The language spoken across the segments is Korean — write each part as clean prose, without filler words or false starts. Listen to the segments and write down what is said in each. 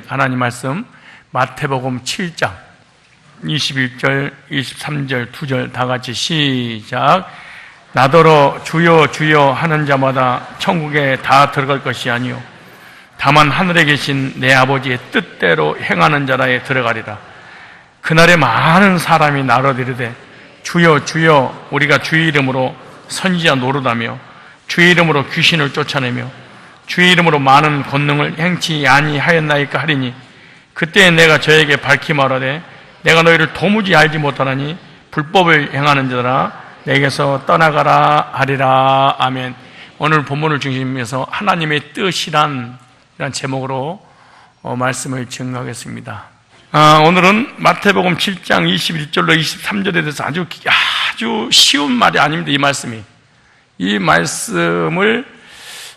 하나님 말씀 마태복음 7장 21절, 23절, 2절 다 같이 시작. 나더러 주여 주여 하는 자마다 천국에 다 들어갈 것이 아니요 다만 하늘에 계신 내 아버지의 뜻대로 행하는 자라에 들어가리라. 그날에 많은 사람이 나로 이르되 주여 주여 우리가 주의 이름으로 선지자 노릇하며 주의 이름으로 귀신을 쫓아내며 주의 이름으로 많은 권능을 행치 아니하였나이까 하리니 그때 내가 저에게 밝히 말하되 내가 너희를 도무지 알지 못하나니 불법을 행하는 자들아 내게서 떠나가라 하리라. 아멘. 오늘 본문을 중심에서 하나님의 뜻이란 제목으로 말씀을 증거하겠습니다. 오늘은 마태복음 7장 21절로 23절에 대해서 아주 쉬운 말이 아닙니다. 이 말씀을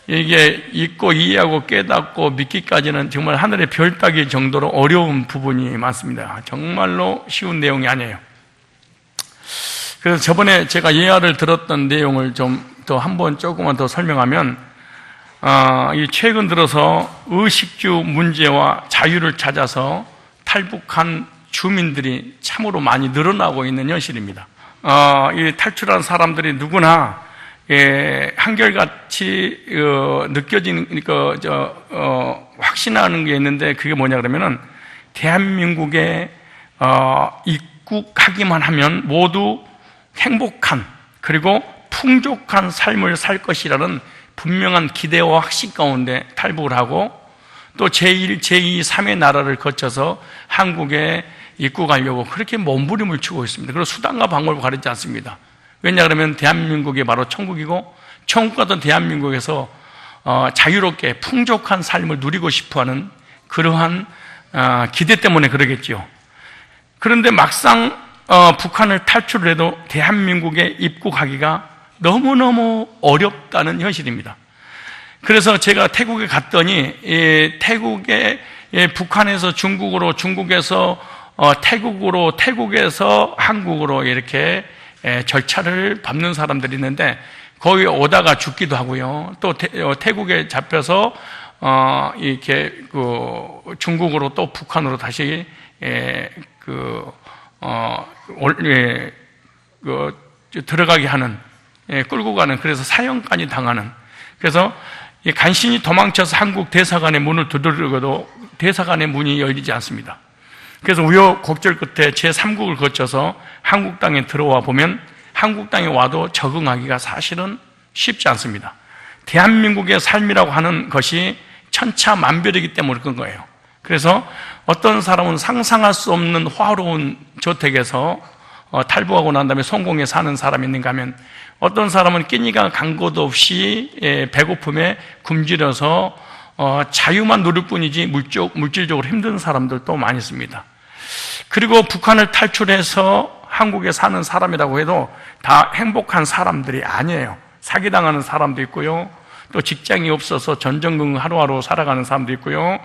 이게 읽고 이해하고 깨닫고 믿기까지는 정말 하늘의 별 따기 정도로 어려운 부분이 많습니다. 정말로 쉬운 내용이 아니에요. 그래서 저번에 제가 예화를 들었던 내용을 좀 더 한번 조금만 더 설명하면 이 최근 들어서 의식주 문제와 자유를 찾아서 탈북한 주민들이 참으로 많이 늘어나고 있는 현실입니다. 이 탈출한 사람들이 누구나 한결같이 느껴지는 확신하는 게 있는데 그게 뭐냐 그러면은 대한민국에 입국하기만 하면 모두 행복한 그리고 풍족한 삶을 살 것이라는 분명한 기대와 확신 가운데 탈북을 하고 또 제1, 제2, 3의 나라를 거쳐서 한국에 입국하려고 그렇게 몸부림을 치고 있습니다. 그리고 수단과 방법을 가리지 않습니다. 왜냐 그러면 대한민국이 바로 천국이고 천국 같은 대한민국에서 자유롭게 풍족한 삶을 누리고 싶어하는 그러한 기대 때문에 그러겠죠. 그런데 막상 북한을 탈출을 해도 대한민국에 입국하기가 너무너무 어렵다는 현실입니다. 그래서 제가 태국에 갔더니 태국에 북한에서 중국으로, 중국에서 태국으로, 태국에서 한국으로 이렇게 절차를 밟는 사람들이 있는데 거기 오다가 죽기도 하고요. 또 태국에 잡혀서 이렇게 중국으로 또 북한으로 다시 들어가게 하는, 끌고 가는, 그래서 사형까지 당하는. 그래서 간신히 도망쳐서 한국 대사관의 문을 두드려도 대사관의 문이 열리지 않습니다. 그래서 우여곡절 끝에 제3국을 거쳐서 한국 땅에 들어와 보면 한국 땅에 와도 적응하기가 사실은 쉽지 않습니다. 대한민국의 삶이라고 하는 것이 천차만별이기 때문에 그런 거예요. 그래서 어떤 사람은 상상할 수 없는 화로운 저택에서 탈북하고 난 다음에 성공해 사는 사람이 있는가 하면 어떤 사람은 끼니가 간 것도 없이 배고픔에 굶주려서 자유만 누릴 뿐이지 물질적으로 힘든 사람들도 많이 있습니다. 그리고 북한을 탈출해서 한국에 사는 사람이라고 해도 다 행복한 사람들이 아니에요. 사기당하는 사람도 있고요. 또 직장이 없어서 전전긍긍 하루하루 살아가는 사람도 있고요.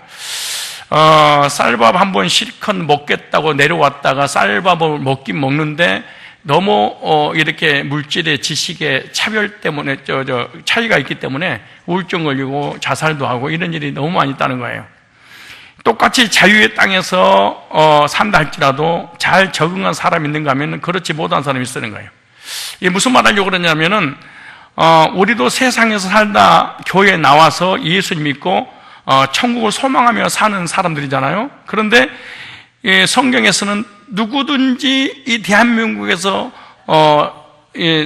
쌀밥 한 번 실컷 먹겠다고 내려왔다가 쌀밥을 먹긴 먹는데 너무 이렇게 물질의 지식의 차별 때문에 차이가 있기 때문에 우울증 걸리고 자살도 하고 이런 일이 너무 많이 있다는 거예요. 똑같이 자유의 땅에서 산다 할지라도 잘 적응한 사람이 있는가 하면 그렇지 못한 사람이 있는 거예요. 이게 무슨 말 하려고 그러냐면은 우리도 세상에서 살다 교회에 나와서 예수 믿고 천국을 소망하며 사는 사람들이잖아요. 그런데 성경에서는 누구든지 이 대한민국에서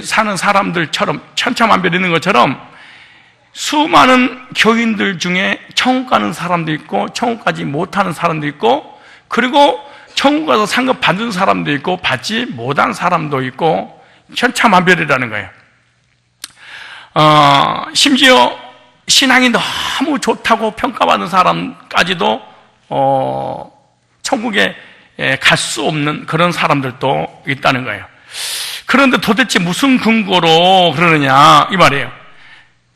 사는 사람들처럼 천차만별 있는 것처럼 수많은 교인들 중에 천국 가는 사람도 있고 천국 가지 못하는 사람도 있고 그리고 천국 가서 상급 받는 사람도 있고 받지 못한 사람도 있고 천차만별이라는 거예요. 심지어 신앙이 너무 좋다고 평가받는 사람까지도 천국에 갈 수 없는 그런 사람들도 있다는 거예요. 그런데 도대체 무슨 근거로 그러느냐 이 말이에요.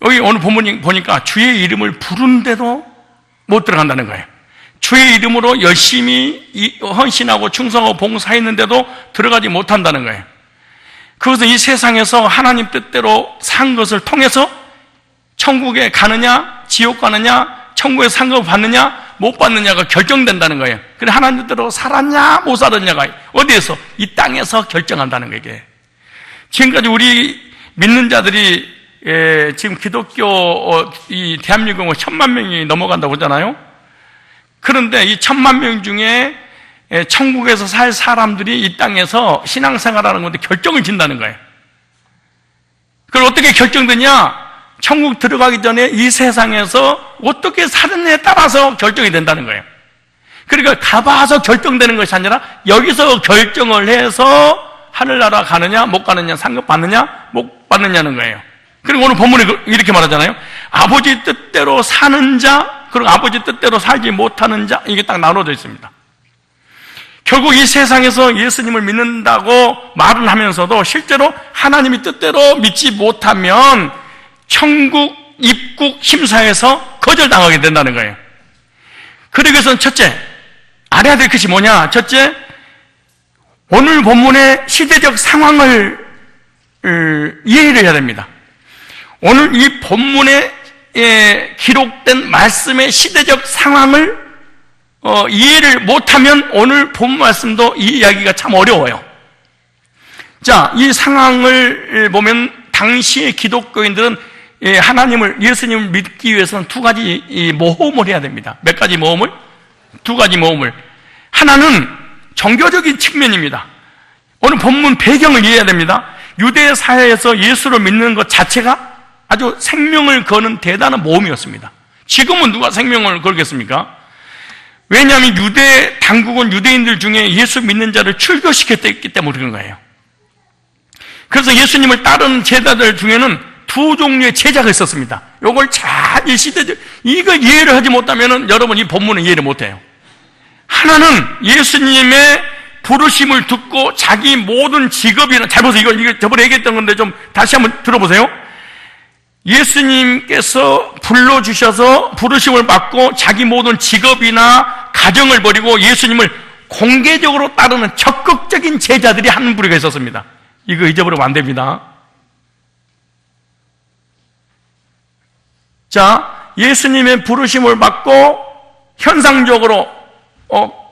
여기 오늘 본문 보니까 주의 이름을 부른데도 못 들어간다는 거예요. 주의 이름으로 열심히 헌신하고 충성하고 봉사했는데도 들어가지 못한다는 거예요. 그것은 이 세상에서 하나님 뜻대로 산 것을 통해서 천국에 가느냐 지옥 가느냐 천국에 상급을 받느냐 못 받느냐가 결정된다는 거예요. 그래 하나님 뜻대로 살았냐 못 살았냐가 어디에서? 이 땅에서 결정한다는 거예요. 이게. 지금까지 우리 믿는 자들이 지금 기독교 이 대한민국은 1000만 명이 넘어간다고 하잖아요. 그런데 이 1000만 명 중에 천국에서 살 사람들이 이 땅에서 신앙생활하는 건데 결정을 짓는다는 거예요. 그걸 어떻게 결정되냐? 천국 들어가기 전에 이 세상에서 어떻게 사느냐에 따라서 결정이 된다는 거예요. 그러니까 가봐서 결정되는 것이 아니라 여기서 결정을 해서 하늘나라 가느냐 못 가느냐, 상급 받느냐 못 받느냐는 거예요. 그리고 오늘 본문에 이렇게 말하잖아요. 아버지 뜻대로 사는 자, 그리고 아버지 뜻대로 살지 못하는 자, 이게 딱 나눠져 있습니다. 결국 이 세상에서 예수님을 믿는다고 말은 하면서도 실제로 하나님의 뜻대로 믿지 못하면 천국 입국 심사에서 거절당하게 된다는 거예요. 그러기 위해서는 첫째, 알아야 될 것이 뭐냐? 첫째, 오늘 본문의 시대적 상황을 이해를 해야 됩니다. 오늘 이 본문에 기록된 말씀의 시대적 상황을 이해를 못하면 오늘 본 말씀도 이 이야기가 참 어려워요. 자, 이 상황을 보면 당시의 기독교인들은 하나님을, 예수님을 믿기 위해서는 두 가지 모험을 해야 됩니다. 몇 가지 모험을? 두 가지 모험을. 하나는 종교적인 측면입니다. 오늘 본문 배경을 이해해야 됩니다. 유대 사회에서 예수를 믿는 것 자체가 아주 생명을 거는 대단한 모험이었습니다. 지금은 누가 생명을 걸겠습니까? 왜냐하면 유대 당국은 유대인들 중에 예수 믿는 자를 출교시켰기 때문에 그런 거예요. 그래서 예수님을 따르는 제자들 중에는 두 종류의 제자가 있었습니다. 이걸 잘 시대적, 이걸 이해를 하지 못하면 여러분 이 본문은 이해를 못해요. 하나는 예수님의 부르심을 듣고 자기 모든 직업이나, 잘 보세요. 이거 저번에 얘기했던 건데 좀 다시 한번 들어보세요. 예수님께서 불러주셔서 부르심을 받고 자기 모든 직업이나 가정을 버리고 예수님을 공개적으로 따르는 적극적인 제자들이 한 부류가 있었습니다. 이거 잊어버리면 안 됩니다. 자, 예수님의 부르심을 받고 현상적으로,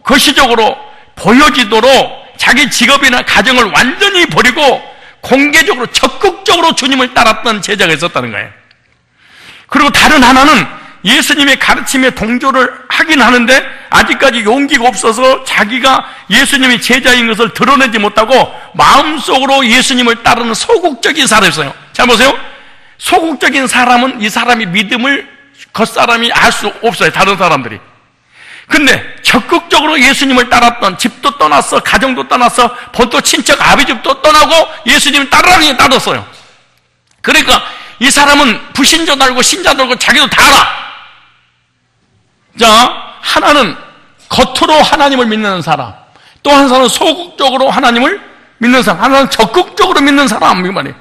거시적으로 보여지도록 자기 직업이나 가정을 완전히 버리고 공개적으로 적극적으로 주님을 따랐던 제자가 있었다는 거예요. 그리고 다른 하나는 예수님의 가르침에 동조를 하긴 하는데 아직까지 용기가 없어서 자기가 예수님의 제자인 것을 드러내지 못하고 마음속으로 예수님을 따르는 소극적인 사람이었어요. 잘 보세요. 소극적인 사람은 이 사람이 믿음을 겉사람이 알 수 없어요. 다른 사람들이. 근데 적극적으로 예수님을 따랐던, 집도 떠났어, 가정도 떠났어, 본토 친척 아비집도 떠나고 예수님을 따르라니 따랐어요. 그러니까 이 사람은 불신자도 알고 신자도 알고 자기도 다 알아. 자, 하나는 겉으로 하나님을 믿는 사람, 또 한 사람은 소극적으로 하나님을 믿는 사람, 하나는 적극적으로 믿는 사람, 이 말이에요.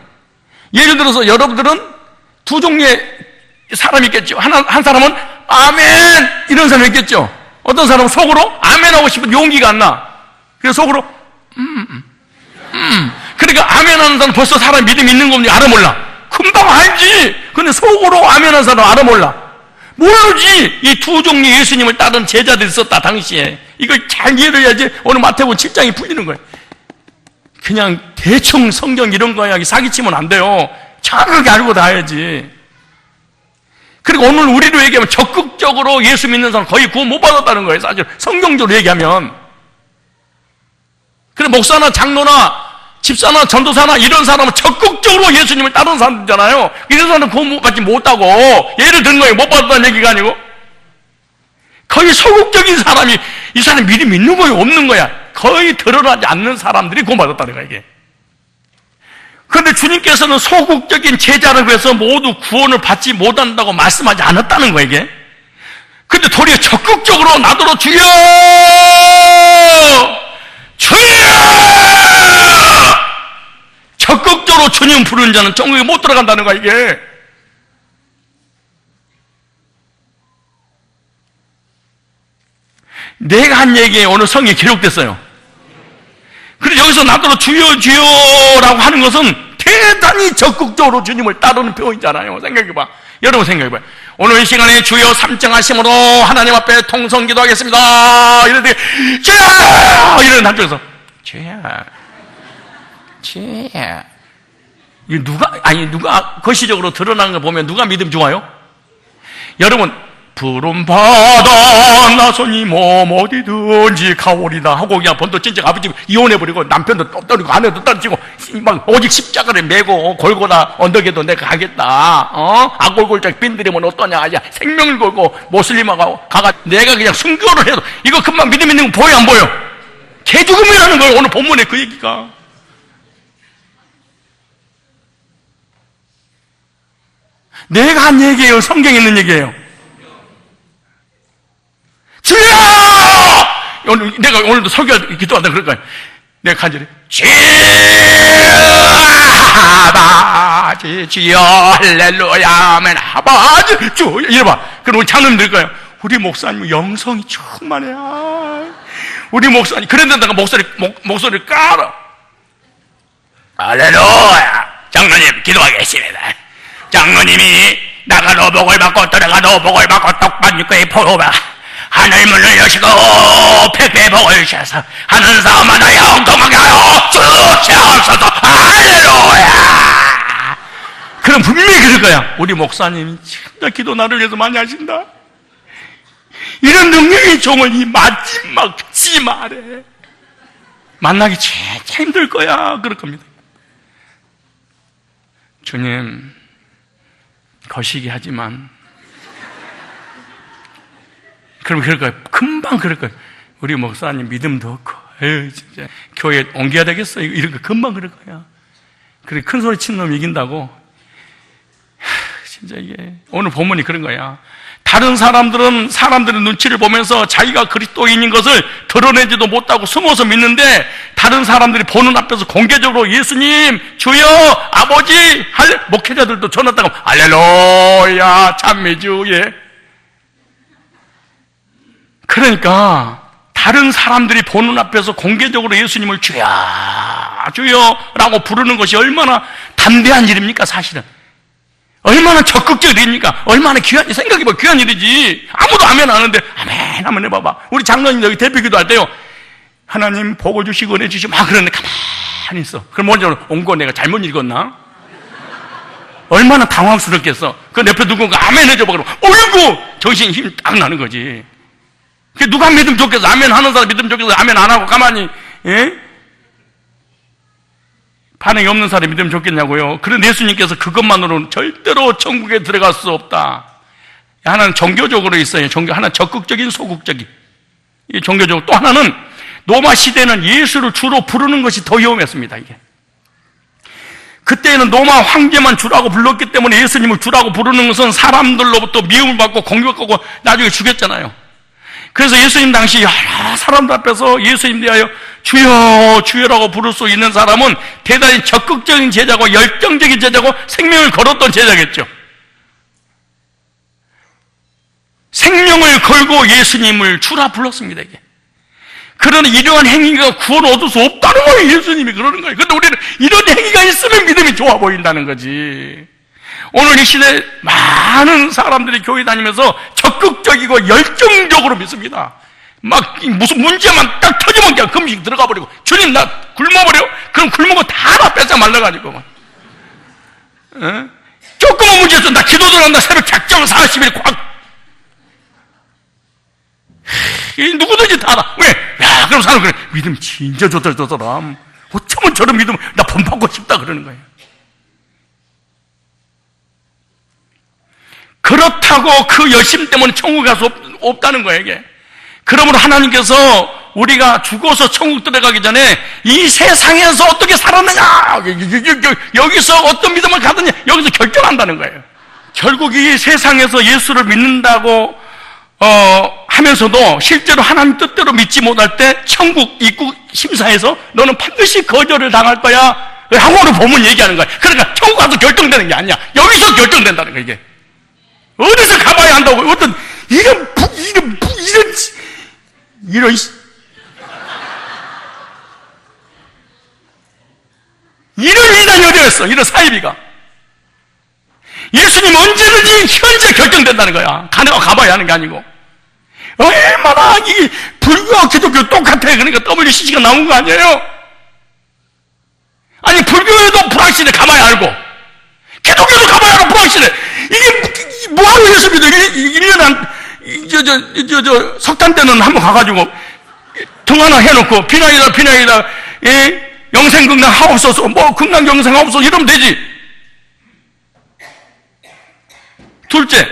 예를 들어서 여러분들은 두 종류의 사람이 있겠죠. 한 사람은 아멘 이런 사람이 있겠죠. 어떤 사람은 속으로 아멘 하고 싶은 용기가 안 나. 그래서 속으로 그러니까 아멘 하는 사람은 벌써 사람 믿음이 있는 건지 알아 몰라. 금방 알지. 근데 속으로 아멘 하는 사람은 알아 몰라. 모르지. 이 두 종류 예수님을 따른 제자들이 있었다 당시에. 이걸 잘 이해를 해야지 오늘 마태복음 7장이 풀리는 거예요. 그냥 대충 성경 이런 거야 사기치면 안 돼요. 정확하게 알고 다야지. 그리고 오늘 우리로 얘기하면 적극적으로 예수 믿는 사람 거의 구원 못 받았다는 거예요. 사실 성경적으로 얘기하면. 그래 목사나 장로나 집사나 전도사나 이런 사람은 적극적으로 예수님을 따르는 사람들이잖아요. 이런 사람은 구원 받지 못하고 예를 든 거예요. 못 받았다는 얘기가 아니고 거의 소극적인 사람이 이 사람이 미리 믿는 거예요? 없는 거야? 거의 드러나지 않는 사람들이 구원 받았다는 거야 이게. 그런데 주님께서는 소극적인 제자를 위해서 모두 구원을 받지 못한다고 말씀하지 않았다는 거예요, 이게. 근데 도리어 적극적으로 나더러 주여! 주여! 적극적으로 주님 부르는 자는 천국에 못 들어간다는 거야, 이게. 내가 한 얘기에 오늘 성경에 기록됐어요. 그래서 여기서 나더러 주여 주여라고 하는 것은 대단히 적극적으로 주님을 따르는 표현이잖아요. 생각해봐. 여러분 생각해봐요. 오늘 이 시간에 주여 삼정하심으로 하나님 앞에 통성 기도하겠습니다. 이런데 주여! 이러는 한쪽에서 주여. 이 누가 거시적으로 드러나는 걸 보면 누가 믿음 좋아요? 여러분, 부름 받아 나선이 몸 어디든지 가오리다 하고 그냥 번도 진짜 아버지 이혼해버리고 남편도 떨어지고 아내도 떨어지고 막 오직 십자가를 메고 골고다 언덕에도 내가 가겠다. 악골골짝 빈들이면 어떠냐. 야, 생명을 걸고 모슬림하고 가가 내가 그냥 순교를 해도 이거 금방 믿음 있는 거 보여 안 보여? 개죽음이라는 거예요. 오늘 본문에 그 얘기가. 내가 한 얘기예요. 성경에 있는 얘기예요. 주여! 내가 오늘도 설교 기도한다 그럴 거야. 내가 간절히 주여 아버지 주여 할렐루야 아멘 아버지 주여 이래봐. 그럼 우리 장로님 들 거예요. 우리 목사님 영성이 충만해. 우리 목사님 그런데다가 목소리를 깔아. 할렐루야. 장로님 기도하겠습니다. 장로님이 나가도 복을 받고 들어가도 복을 받고 떡반육과의 포로바 하늘문을 여시고 백배 복을 주셔서 하는 사람마다 영통하게 하여 주시옵소서. 할렐루야. 그럼 분명히 그럴 거야. 우리 목사님이 진짜 기도 나를 위해서 많이 하신다. 이런 능력의 종을 이 마지막 지말에 만나기 진짜 힘들 거야. 그럴 겁니다. 주님 거시기 하지만 그럼 그럴 거예요. 금방 그럴 거예요. 우리 목사님 믿음도 없고 에휴 진짜 교회 옮겨야 되겠어 이런 거 금방 그럴 거야. 그래 큰 소리 치는 놈 이긴다고. 진짜 이게 오늘 본문이 그런 거야. 다른 사람들은 사람들의 눈치를 보면서 자기가 그리스도인인 것을 드러내지도 못하고 숨어서 믿는데 다른 사람들이 보는 앞에서 공개적으로 예수님, 주여, 아버지 할 목회자들도 전화다가 할렐루야 찬미주. 예. 그러니까 다른 사람들이 보는 앞에서 공개적으로 예수님을 주여 주여라고 부르는 것이 얼마나 담대한 일입니까? 사실은 얼마나 적극적 일입니까? 얼마나 귀한, 생각해봐 귀한 일이지. 아무도 아멘 안 하는데 아멘 한번 해봐봐. 우리 장로님 여기 대표기도 할 때요 하나님 복을 주시고 은혜 주시고 막 그러는데 가만히 있어. 그럼 먼저 온 거 내가 잘못 읽었나? 얼마나 당황스럽겠어. 그 옆에 누군가 아멘 해줘봐. 그러면 어이구 정신 힘 딱 나는 거지. 누가 믿으면 좋겠어? 아멘 하는 사람 믿으면 좋겠어? 아멘 안 하고 가만히 반응이 없는 사람이 믿으면 좋겠냐고요. 그런 예수님께서 그것만으로는 절대로 천국에 들어갈 수 없다. 하나는 종교적으로 있어요. 하나 적극적인 소극적인. 이 종교적으로 또 하나는 로마 시대는 예수를 주로 부르는 것이 더 위험했습니다. 이게 그때는 로마 황제만 주라고 불렀기 때문에 예수님을 주라고 부르는 것은 사람들로부터 미움을 받고 공격하고 나중에 죽였잖아요. 그래서 예수님 당시 여러 사람들 앞에서 예수님 대하여 주여 주여라고 부를 수 있는 사람은 대단히 적극적인 제자고 열정적인 제자고 생명을 걸었던 제자겠죠. 생명을 걸고 예수님을 주라 불렀습니다. 이게. 그러나 이러한 행위가 구원을 얻을 수 없다는 거예요. 예수님이 그러는 거예요. 그런데 우리는 이런 행위가 있으면 믿음이 좋아 보인다는 거지. 오늘 이 시대에 많은 사람들이 교회 다니면서 적극적이고 열정적으로 믿습니다. 막 무슨 문제만 딱 터지면 그냥 금식 들어가 버리고 주님 나 굶어버려? 그럼 굶은 거 다 뺏어 말라가지고 막. 조그만 문제 있어 나 기도 들어간다 새벽 작정 40일 꽉 누구든지 다 알아. 왜? 야 그럼 사람 그래 믿음 진짜 좋다 저 사람 어쩌면 저런 믿음 나 본받고 싶다 그러는 거예요. 그렇다고 그 열심 때문에 천국 갈 수 없다는 거예요, 이게. 그러므로 하나님께서 우리가 죽어서 천국 들어가기 전에 이 세상에서 어떻게 살았느냐, 여기서 어떤 믿음을 가느냐, 여기서 결정한다는 거예요. 결국 이 세상에서 예수를 믿는다고, 하면서도 실제로 하나님 뜻대로 믿지 못할 때 천국 입국 심사에서 너는 반드시 거절을 당할 거야. 하고는 보면 얘기하는 거야. 그러니까 천국 가서 결정되는 게 아니야. 여기서 결정된다는 거야, 이게. 어디서 가봐야 한다고, 이런 이단이 어디였어? 이런 사이비가. 예수님 언제든지 현재 결정된다는 거야. 가봐야 하는 게 아니고. 얼마나 이 불교와 기독교 똑같아. 그러니까 WCC가 나온 거 아니에요? 아니, 불교에도 불확실해. 가봐야 알고. 기독교도 가봐야 알고 불확실해. 이게 뭐하러 예수 믿어? 1년에 한, 석탄 때는 한번 가가지고 등 하나 해놓고 비나이다, 영생극락 하옵소서, 극락 영생 하옵소서 이러면 되지. 둘째,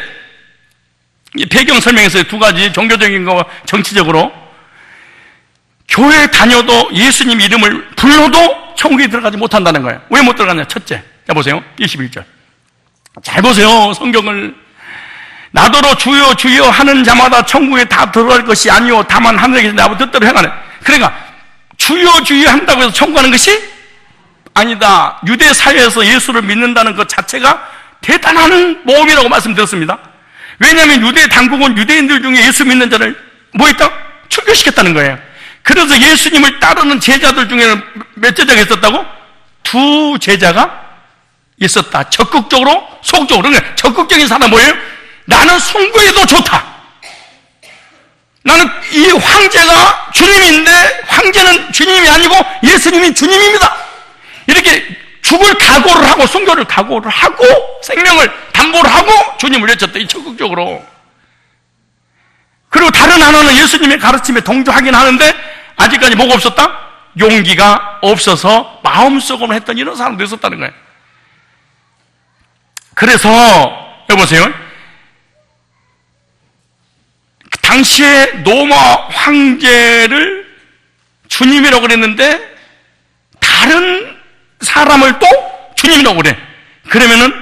배경 설명에서 두 가지, 종교적인 거와 정치적으로. 교회 다녀도 예수님 이름을 불러도 천국에 들어가지 못한다는 거예요. 왜 못 들어가냐? 첫째, 자 보세요. 21절. 잘 보세요. 성경을. 나더러 주여 주여 하는 자마다 천국에 다 들어갈 것이 아니요 다만 하늘에 계신 아버지 뜻대로 행하네. 그러니까 주여 주여 한다고 해서 천국 가는 것이 아니다. 유대 사회에서 예수를 믿는다는 것 자체가 대단한 모험이라고 말씀드렸습니다. 왜냐하면 유대 당국은 유대인들 중에 예수 믿는 자를 뭐 했다? 출교시켰다는 거예요. 그래서 예수님을 따르는 제자들 중에는 몇 제자가 있었다고? 2 제자가 있었다. 적극적으로, 소극적으로. 그러니까 적극적인 사람은 뭐예요? 나는 순교해도 좋다. 나는 이 황제가 주님인데 황제는 주님이 아니고 예수님이 주님입니다. 이렇게 죽을 각오를 하고 순교를 각오를 하고 생명을 담보를 하고 주님을 외쳤다. 이 적극적으로. 그리고 다른 하나는 예수님의 가르침에 동조하긴 하는데 아직까지 뭐가 없었다? 용기가 없어서 마음속으로 했던 이런 사람도 있었다는 거예요. 그래서 여보세요. 당시에 로마 황제를 주님이라고 그랬는데 다른 사람을 또 주님이라고 그래. 그러면은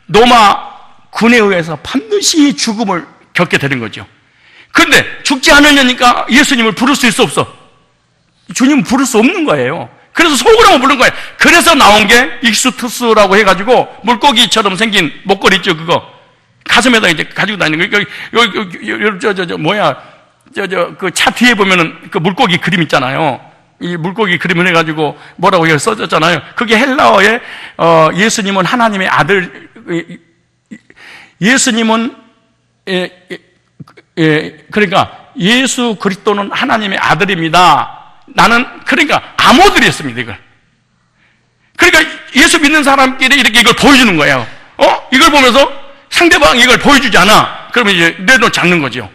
로마 군에 의해서 반드시 죽음을 겪게 되는 거죠. 그런데 죽지 않으려니까 예수님을 부를 수 있어 없어? 주님은 부를 수 없는 거예요. 그래서 속으로 부른 거예요. 그래서 나온 게 익수투스라고 해가지고 물고기처럼 생긴 목걸이 있죠, 그거. 가슴에다 이제 가지고 다니는 거. 그 차 뒤에 보면은 그 물고기 그림 있잖아요. 이 물고기 그림을 해가지고 뭐라고 여기 써졌잖아요. 그게 헬라어에, 예수님은 하나님의 아들, 예수님은, 그러니까 예수 그리스도는 하나님의 아들입니다. 나는, 그러니까 암호들이 했습니다, 이걸. 그러니까 예수 믿는 사람끼리 이렇게 이걸 보여주는 거예요. 이걸 보면서 상대방이 이걸 보여주지 않아. 그러면 이제 내놓지 않는 거죠.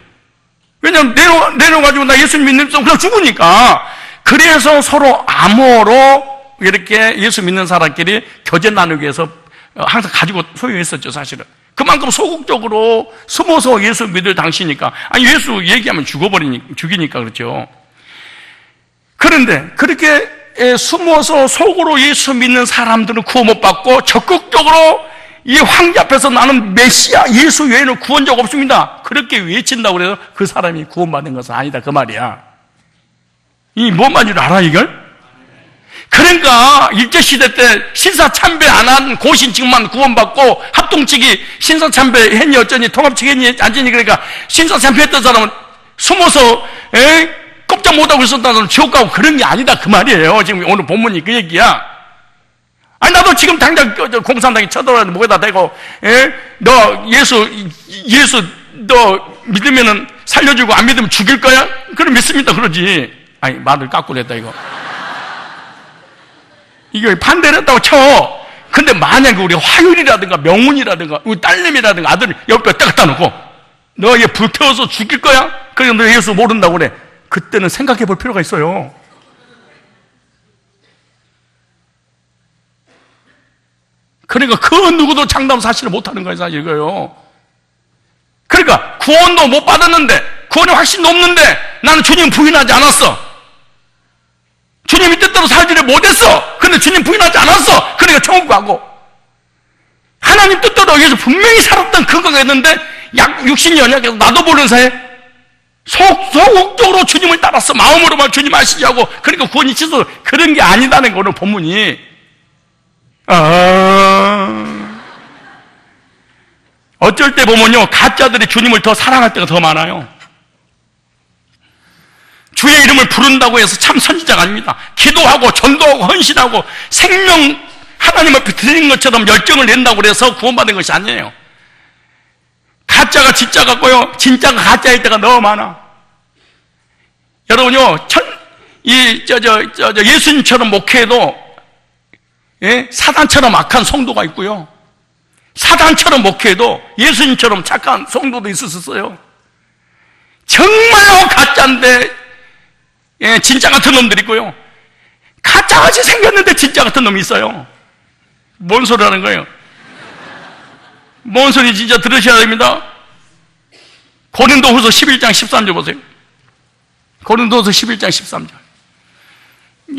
왜냐면 내놓아가지고 나 예수 믿는 사람 그냥 죽으니까. 그래서 서로 암호로 이렇게 예수 믿는 사람끼리 교제 나누기 위해서 항상 가지고 소유했었죠, 사실은. 그만큼 소극적으로 숨어서 예수 믿을 당시니까. 아니, 예수 얘기하면 죽이니까 그렇죠. 그런데 그렇게 숨어서 속으로 예수 믿는 사람들은 구원 못 받고 적극적으로 이 황제 앞에서 나는 메시아 예수 외에는 구원자가 없습니다. 그렇게 외친다고 그래서 그 사람이 구원받는 것은 아니다 그 말이야. 이 뭔 말인지 알아 이걸? 그러니까 일제시대 때 신사참배 안 한 고신직만 구원받고 합동측이 신사참배 했니 어쩌니 통합측 했니 안지니 그러니까 신사참배 했던 사람은 숨어서 꼼짝 못하고 있었다는 사람은 지옥 가고 그런 게 아니다 그 말이에요. 지금 오늘 본문이 그 얘기야. 아니 나도 지금 당장 공산당이 쳐들어와서 목에다 대고 너 예수 너 믿으면은 살려주고 안 믿으면 죽일 거야? 그럼 믿습니다 그러지. 아니 말을 깎고 냈다 이거. 이거 반대를 했다고 쳐. 근데 만약에 우리 화율이라든가 명운이라든가 우리 딸내미라든가 아들 옆에 갖다 놓고 너 얘 불태워서 죽일 거야? 그래 너 예수 모른다고 그래. 그때는 생각해 볼 필요가 있어요. 그러니까 그 누구도 장담 사실을 못하는 거예요, 사실 이거요. 그러니까 구원도 못 받았는데 구원의 확신도 없는데 나는 주님 부인하지 않았어. 주님이 뜻대로 살지를 못했어. 근데 주님 부인하지 않았어. 그러니까 천국 가고 하나님 뜻대로 여기서 분명히 살았던 근거가 있는데 약 60년이야. 나도 모르는 사이에 소극적으로 주님을 따랐어. 마음으로만 주님 아시자고. 그러니까 구원이 취소. 그런 게 아니다는 거는 본문이. 어쩔 때 보면요 가짜들이 주님을 더 사랑할 때가 더 많아요. 주의 이름을 부른다고 해서 참 선지자가 아닙니다. 기도하고 전도하고 헌신하고 생명 하나님 앞에 드리는 것처럼 열정을 낸다고 그래서 구원받은 것이 아니에요. 가짜가 진짜 같고요, 진짜가 가짜일 때가 너무 많아. 여러분요, 예수님처럼 목회해도, 예? 사단처럼 악한 성도가 있고요, 사단처럼 목회해도 예수님처럼 착한 성도도 있었어요. 정말로 가짜인데, 예, 진짜 같은 놈들이 있고요, 가짜같이 생겼는데 진짜 같은 놈이 있어요. 뭔 소리 하는 거예요? 뭔 소리 진짜 들으셔야 됩니다. 고린도후서 11장 13절 보세요. 고린도후서 11장 13절.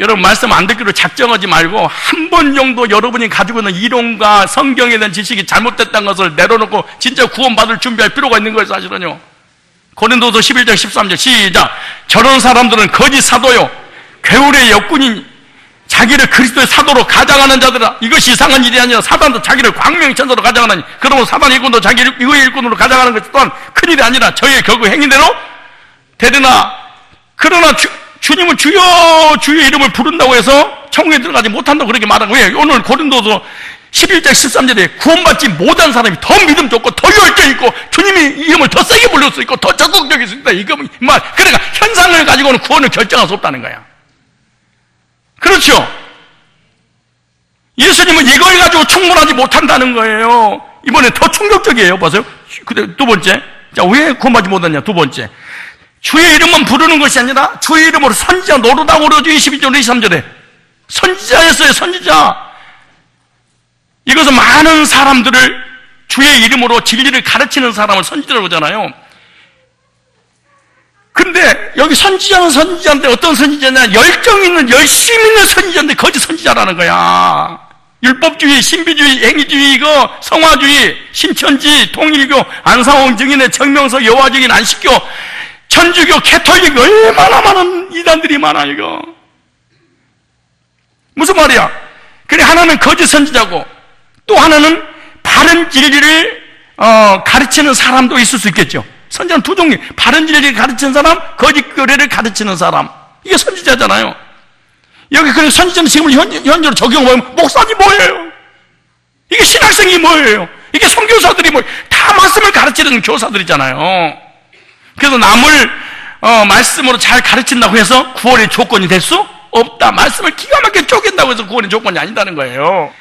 여러분, 말씀 안 듣기로 작정하지 말고 한 번 정도 여러분이 가지고 있는 이론과 성경에 대한 지식이 잘못됐다는 것을 내려놓고 진짜 구원받을 준비할 필요가 있는 거예요, 사실은요. 고린도후서 11장 13절 시작. 저런 사람들은 거짓 사도요, 괴울의 역군인 자기를 그리스도의 사도로 가장하는 자들아, 이것이 이상한 일이 아니라 사단도 자기를 광명의 천사로 가장하나니, 그러면 사단 일꾼도 자기를 의의 일꾼으로 가장하는 것 또한 큰일이 아니라 저희의 결국 행위대로 되리나. 그러나 주님은 주여 주의 이름을 부른다고 해서 천국에 들어가지 못한다고 그렇게 말하는 거예요. 오늘 고린도서 11장 13절에 구원받지 못한 사람이 더 믿음 좋고 더 열정 있고 주님의 이름을 더 세게 부를 수 있고 더 적극적일 수 있다, 이거 말. 그러니까 현상을 가지고는 구원을 결정할 수 없다는 거야. 그렇죠? 예수님은 이걸 가지고 충분하지 못한다는 거예요. 이번에 더 충격적이에요. 보세요. 두 번째. 자, 왜 구원받지 못하냐? 두 번째. 주의 이름만 부르는 것이 아니라 주의 이름으로 선지자 노릇하고 그러죠. 22절 23절에 선지자였어요. 선지자. 이것은 많은 사람들을 주의 이름으로 진리를 가르치는 사람을 선지자라고 하잖아요. 근데 여기 선지자는 선지자인데 어떤 선지자냐? 열정 있는, 열심 있는 선지자인데 거짓 선지자라는 거야. 율법주의, 신비주의, 행위주의, 이거 성화주의, 신천지, 통일교, 안상홍 증인의 정명석, 여호와 증인, 안식교, 천주교, 캐톨릭, 얼마나 많은 이단들이 많아, 이거. 무슨 말이야? 그래, 하나는 거짓 선지자고 또 하나는 바른 진리를 가르치는 사람도 있을 수 있겠죠. 선지자는 두 종류. 바른 진리를 가르치는 사람, 거짓 교리를 가르치는 사람. 이게 선지자잖아요. 여기 그래서 선지자는 지금 현재로 적용하면 목사님 뭐예요? 이게 신학생이 뭐예요? 이게 선교사들이 뭐예요? 다 말씀을 가르치는 교사들이잖아요. 그래서 남을 말씀으로 잘 가르친다고 해서 구원의 조건이 될 수 없다. 말씀을 기가 막히게 쪼갠다고 해서 구원의 조건이 아니다는 거예요.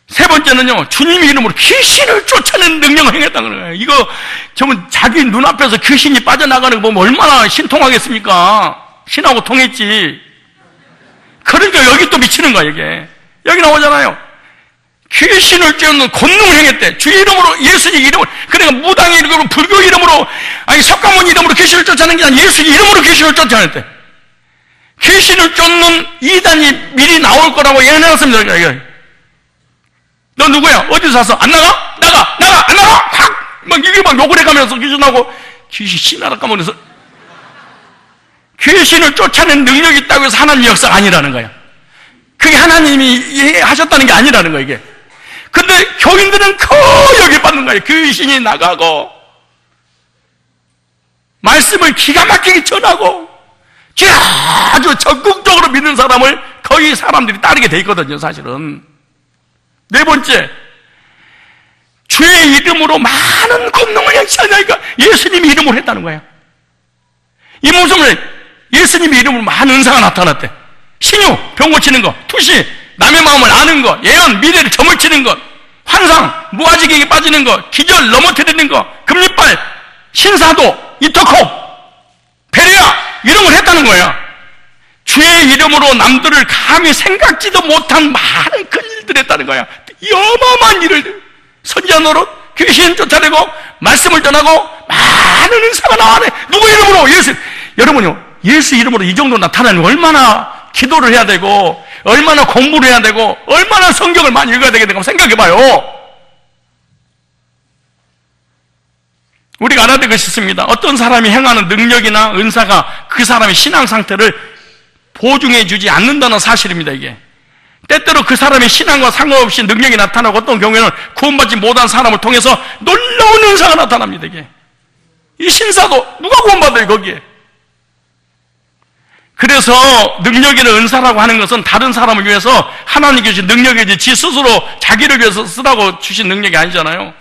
세 번째는요, 주님의 이름으로 귀신을 쫓아내는 능력을 행했다는 거예요. 이거 정말 자기 눈앞에서 귀신이 빠져나가는 거 보면 얼마나 신통하겠습니까? 신하고 통했지. 그러니까 여기 또 미치는 거야, 이게. 여기 나오잖아요. 귀신을 쫓는 권능을 행했대. 주의 이름으로, 예수님 이름으로. 그러니까 무당의 이름으로, 불교 이름으로, 아니 석가모니 이름으로 귀신을 쫓아내는 게 아니라 예수님 이름으로 귀신을 쫓아냈대. 귀신을 쫓는 이단이 미리 나올 거라고 예언해놨습니다. 너 누구야? 어디서 왔어? 안 나가? 나가! 안 나가! 확! 막 이게 막 욕을 해가면서 귀신하고, 귀신 씨나라 까먹어서 귀신을 쫓아내는 능력이 있다고 해서 하나님의 역사가 아니라는 거야. 그게 하나님이 하셨다는 게 아니라는 거야, 이게. 근데 교인들은 거역에 받는 거예요. 귀신이 나가고, 말씀을 기가 막히게 전하고, 아주 적극적으로 믿는 사람을 거의 사람들이 따르게 돼 있거든요, 사실은. 네 번째, 주의 이름으로 많은 권능을 행사하니까 예수님의 이름으로 했다는 거예요. 이 모습을 예수님의 이름으로 많은 은사가 나타났대. 신유, 병 고치는 것, 투시, 남의 마음을 아는 것, 예언, 미래를 저물치는 것, 환상, 무아지경에 빠지는 것, 기절 넘어뜨리는 것, 금리빨, 신사도, 이터코, 베레아, 이런 걸 했다는 거예요. 주의 이름으로 남들을 감히 생각지도 못한 많은 큰 일들을 했다는 거야. 이 어마어마한 일을 선지자 노릇, 귀신 쫓아내고 말씀을 전하고 많은 은사가 나와네. 누구 이름으로? 예수. 여러분요, 예수 이름으로 이 정도 나타나면 얼마나 기도를 해야 되고 얼마나 공부를 해야 되고 얼마나 성경을 많이 읽어야 되게 되고 생각해봐요. 우리가 알아야 될 것이 있습니다. 어떤 사람이 행하는 능력이나 은사가 그 사람의 신앙 상태를 보증해 주지 않는다는 사실입니다. 이게 때때로 그 사람의 신앙과 상관없이 능력이 나타나고 어떤 경우에는 구원받지 못한 사람을 통해서 놀라운 은사가 나타납니다. 이게 이 신사도 누가 구원받아요 거기에. 그래서 능력이나 은사라고 하는 것은 다른 사람을 위해서 하나님께 주신 능력이지 지 스스로 자기를 위해서 쓰라고 주신 능력이 아니잖아요.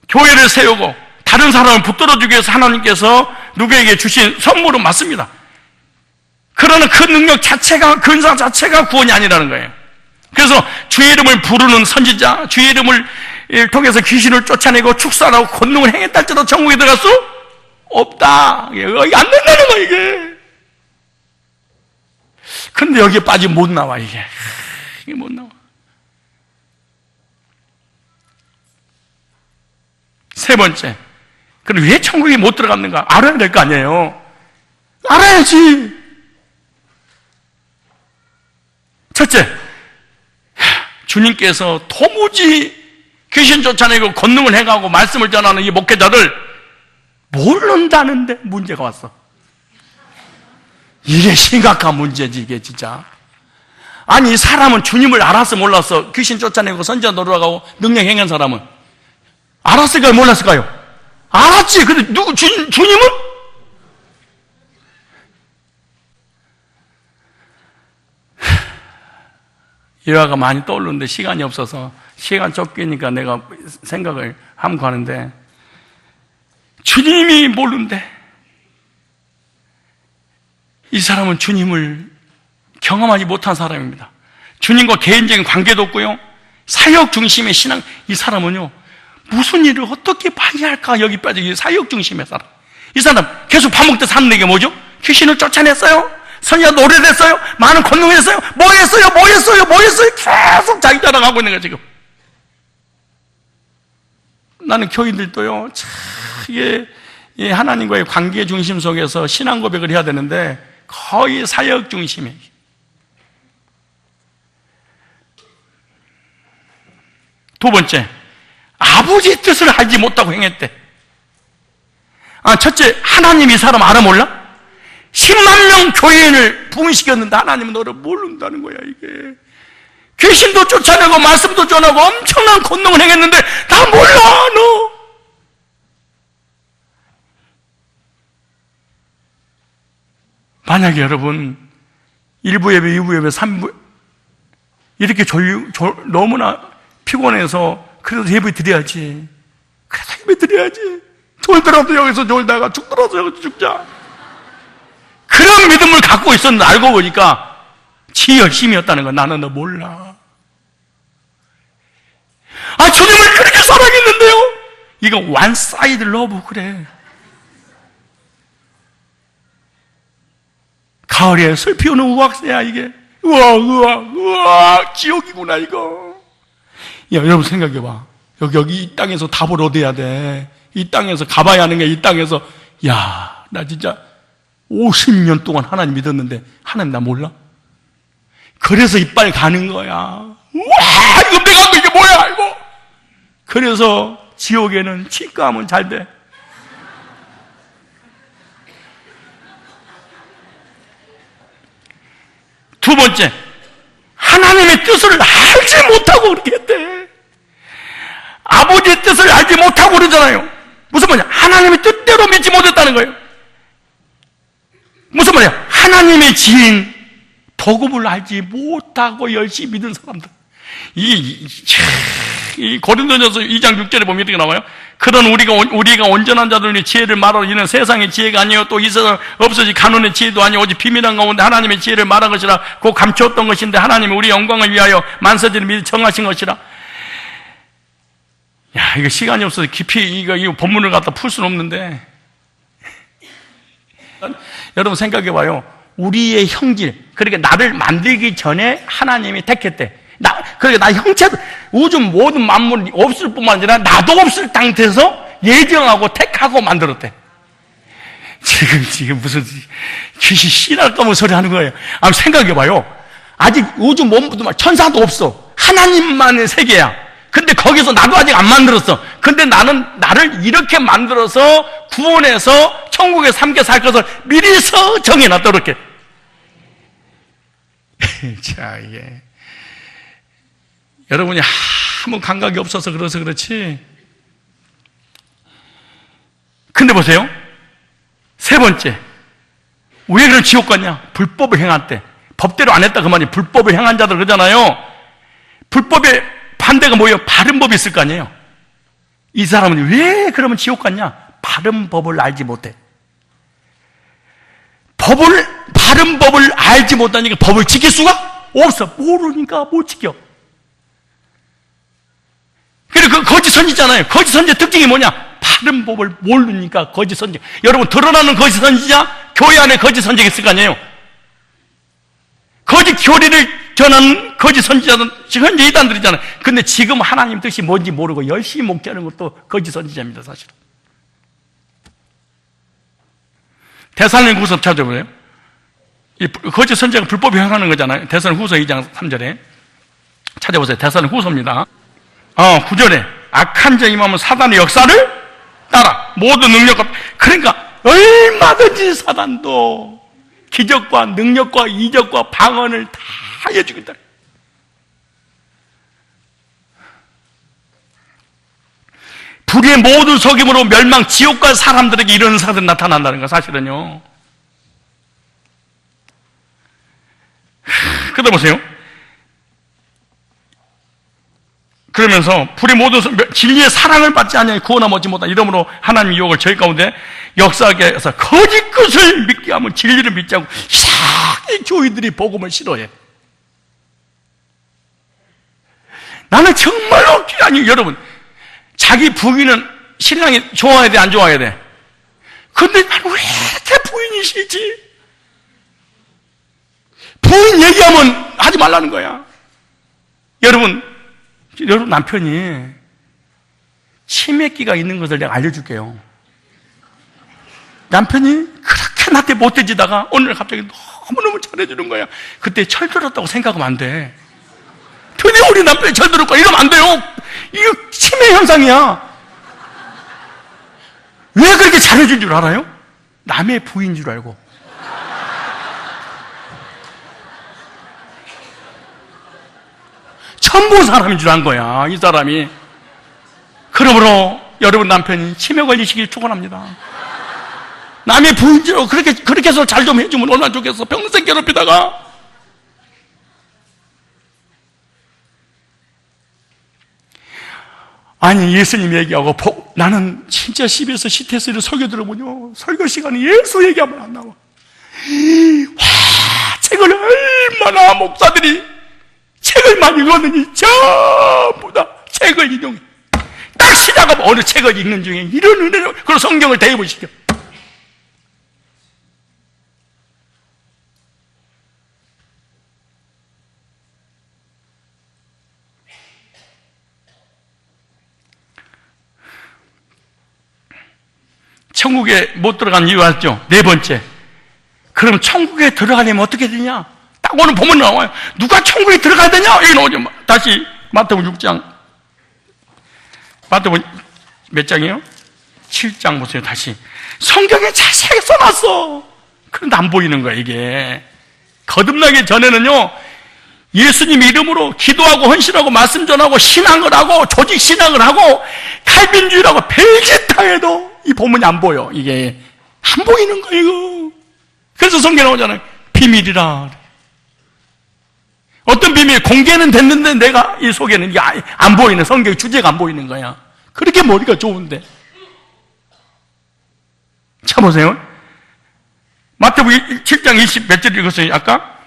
교회를 세우고 다른 사람을 붙들어주기 위해서 하나님께서 누구에게 주신 선물은 맞습니다. 그러나 그 능력 자체가, 그 은사 자체가 구원이 아니라는 거예요. 그래서 주의 이름을 부르는 선지자, 주의 이름을 통해서 귀신을 쫓아내고 축사하고 권능을 행했다 할지라도 천국에 들어갈 수 없다. 이게 안 된다는 거야, 이게. 근데 여기에 빠지면 못 나와, 이게 못 나와. 세 번째, 그럼 왜 천국에 못 들어갔는가? 알아야 될 거 아니에요. 알아야지. 첫째, 주님께서 도무지 귀신 쫓아내고 권능을 행하고 말씀을 전하는 이 목회자들 모른다는데 문제가 왔어. 이게 심각한 문제지, 이게 진짜. 아니, 이 사람은 주님을 알았어, 몰랐어? 귀신 쫓아내고 선지자 노릇하고 능력 행한 사람은 알았을까요, 몰랐을까요? 알았지. 근데 주님은? 일화가 많이 떠오르는데 시간이 없어서 시간 쫓기니까 내가 생각을 함구 하는데, 주님이 모르는데 이 사람은 주님을 경험하지 못한 사람입니다. 주님과 개인적인 관계도 없고요, 사역 중심의 신앙. 이 사람은요, 무슨 일을 어떻게 발휘할까 여기 빠져. 사역 중심의 사람. 이 사람 계속 밥 먹듯 사는 게 뭐죠? 귀신을 쫓아냈어요, 선지자 노래했어요, 많은 권능을 했어요, 뭐 했어요 계속 자기 자랑하고 있는 거야 지금. 나는 교인들도요, 참 이게 하나님과의 관계 중심 속에서 신앙 고백을 해야 되는데 거의 사역 중심에. 두 번째, 아버지 뜻을 알지 못하고 행했대. 첫째, 하나님이 이 사람 알아 몰라? 10만 명 교인을 부흥시켰는데 하나님은 너를 모른다는 거야, 이게. 귀신도 쫓아내고 말씀도 전하고 엄청난 권능을 행했는데 다 몰라, 너. 만약에 여러분 1부 예배, 2부 예배, 3부 이렇게 너무나 피곤해서 그래도 예배 드려야지. 그래도 예배 드려야지. 졸더라도 여기서 졸다가 죽더라도 여기서 죽자. 그런 믿음을 갖고 있었는데 알고 보니까 지 열심이었다는 거. 나는 너 몰라. 주님을 그렇게 사랑했는데요. 이거 one side love 그래. 가을에 슬 피우는 우악새야 이게. 우와 지옥이구나 이거. 야, 여러분 생각해봐. 여기 이 땅에서 답을 얻어야 돼. 이 땅에서 가봐야 하는 게, 이 땅에서. 야, 나 진짜 50년 동안 하나님 믿었는데 하나님 나 몰라? 그래서 이빨 가는 거야. 우와, 이거 내가 이게 뭐야 이거. 그래서 지옥에는 치과하면 잘 돼. 두 번째, 하나님의 뜻을 알지 못하고 그렇게 했대. 아버지의 뜻을 알지 못하고 그러잖아요. 무슨 말이야? 하나님의 뜻대로 믿지 못했다는 거예요. 무슨 말이야? 하나님의 지인, 복음을 알지 못하고 열심히 믿은 사람들. 이 고린도전서 2장 6절에 보면 이렇게 나와요. 그런 우리가 온전한 자들이 지혜를 말하러 이는 세상의 지혜가 아니요 또 이 세상 없어지 가론의 지혜도 아니요 오직 비밀한 가운데 하나님의 지혜를 말한 것이라 곧 감추었던 것인데 하나님이 우리 영광을 위하여 만세지를 미리 정하신 것이라. 야, 이거 시간이 없어서 깊이 이거 본문을 갖다 풀 수는 없는데, 여러분 생각해봐요. 우리의 형질, 그러니까 나를 만들기 전에 하나님이 택했대. 그러니까 나 형체도, 우주 모든 만물이 없을 뿐만 아니라 나도 없을 상태에서 예정하고 택하고 만들었대. 지금 무슨 귀신 씨날 거면 소리 하는 거예요. 생각해봐요. 아직 우주 모든 천사도 없어. 하나님만의 세계야. 근데 거기서 나도 아직 안 만들었어. 근데 나를 이렇게 만들어서 구원해서 천국에 함께 살 것을 미리서 정해놨다, 그렇게. 자, 이게. 여러분이 아무 감각이 없어서 그래서 그렇지. 근데 보세요. 세 번째. 왜 그런 지옥 갔냐? 불법을 행한 때. 법대로 안 했다 그 말이 불법을 행한 자들 그러잖아요. 불법의 반대가 뭐예요? 바른 법이 있을 거 아니에요. 이 사람은 왜 그러면 지옥 갔냐? 바른 법을 알지 못해. 바른 법을 알지 못하니까 법을 지킬 수가 없어. 모르니까 못 지켜. 그리고 그 거짓 선지자잖아요. 거짓 선지자 특징이 뭐냐? 바른 법을 모르니까 거짓 선지자. 여러분, 드러나는 거짓 선지자, 교회 안에 거짓 선지자가 있을 거 아니에요? 거짓 교리를 전하는 거짓 선지자는 현재 이단들이잖아요. 근데 지금 하나님 뜻이 뭔지 모르고 열심히 목회하는 것도 거짓 선지자입니다, 사실은. 데살로니가후서 찾아보세요. 이 거짓 선지자가 불법을 행하는 거잖아요. 데살로니가후서 2장 3절에 찾아보세요. 데살로니가후서입니다. 9절에 악한 자 임하면 사단의 역사를 따라 모든 능력과, 그러니까 얼마든지 사단도 기적과 능력과 이적과 방언을 다 해주겠다. 불의 모든 속임으로 멸망, 지옥과 사람들에게 이런 사람들이 나타난다는 거 사실은요. 그러다 보세요. 그러면서 불의 모든 진리의 사랑을 받지 않으니 구원함 얻지 못한 이러므로 하나님 유혹을 저희 가운데 역사하게 해서 거짓 것을 믿게 하면 진리를 믿지 않고 이상하게 교인들이 복음을 싫어해. 나는 정말로 아니 여러분, 자기 부인은 신랑이 좋아해야 돼, 안 좋아해야 돼? 근데 나는 왜 이렇게 부인이 싫지? 부인 얘기하면 하지 말라는 거야. 여러분 남편이 치매기가 있는 것을 내가 알려줄게요. 남편이 그렇게 나한테 못해지다가 오늘 갑자기 너무너무 잘해주는 거야. 그때 철들었다고 생각하면 안 돼. 드디어 우리 남편이 철들었고 이러면 안 돼요. 이거 치매 현상이야. 왜 그렇게 잘해준 줄 알아요? 남의 부인 줄 알고. 처음 본 사람인 줄 안 거야, 이 사람이. 그러므로 여러분 남편이 치매 걸리시길 축원합니다. 남의 부인 줄 알고 그렇게 해서 잘 좀 해주면 얼마나 좋겠어. 평생 괴롭히다가. 아니, 예수님 얘기하고 나는 진짜 CBS CTS를 설교 들어보면 설교 시간에 예수 얘기하면 안 나와. 와, 책을 얼마나 목사들이 책을 많이 읽었느니 전부 다 책을 인용해. 딱 시작하면 어느 책을 읽는 중에 이런 은혜로 그리고 성경을 대입을 시켜. 천국에 못 들어간 이유 알죠? 네 번째. 그럼 천국에 들어가려면 어떻게 되냐? 딱 오늘 보면 나와요. 누가 천국에 들어가야 되냐? 여기 나오죠. 다시 마태복음 6장. 마태복음 몇 장이에요? 7장 보세요. 다시. 성경에 자세하게 써놨어. 그런데 안 보이는 거야, 이게. 거듭나기 전에는요, 예수님 이름으로 기도하고 헌신하고 말씀 전하고 신앙을 하고 조직 신앙을 하고 칼빈주의를 하고 별짓 다 해도 이 본문이 안 보여. 이게 안 보이는 거예요, 이거. 그래서 성경에 나오잖아요. 비밀이라. 어떤 비밀? 공개는 됐는데 내가 이 속에는 이게 안 보이는, 성경 주제가 안 보이는 거야. 그렇게 머리가 좋은데. 자, 보세요. 마태복음 7장 20 몇 절 읽었어요, 아까?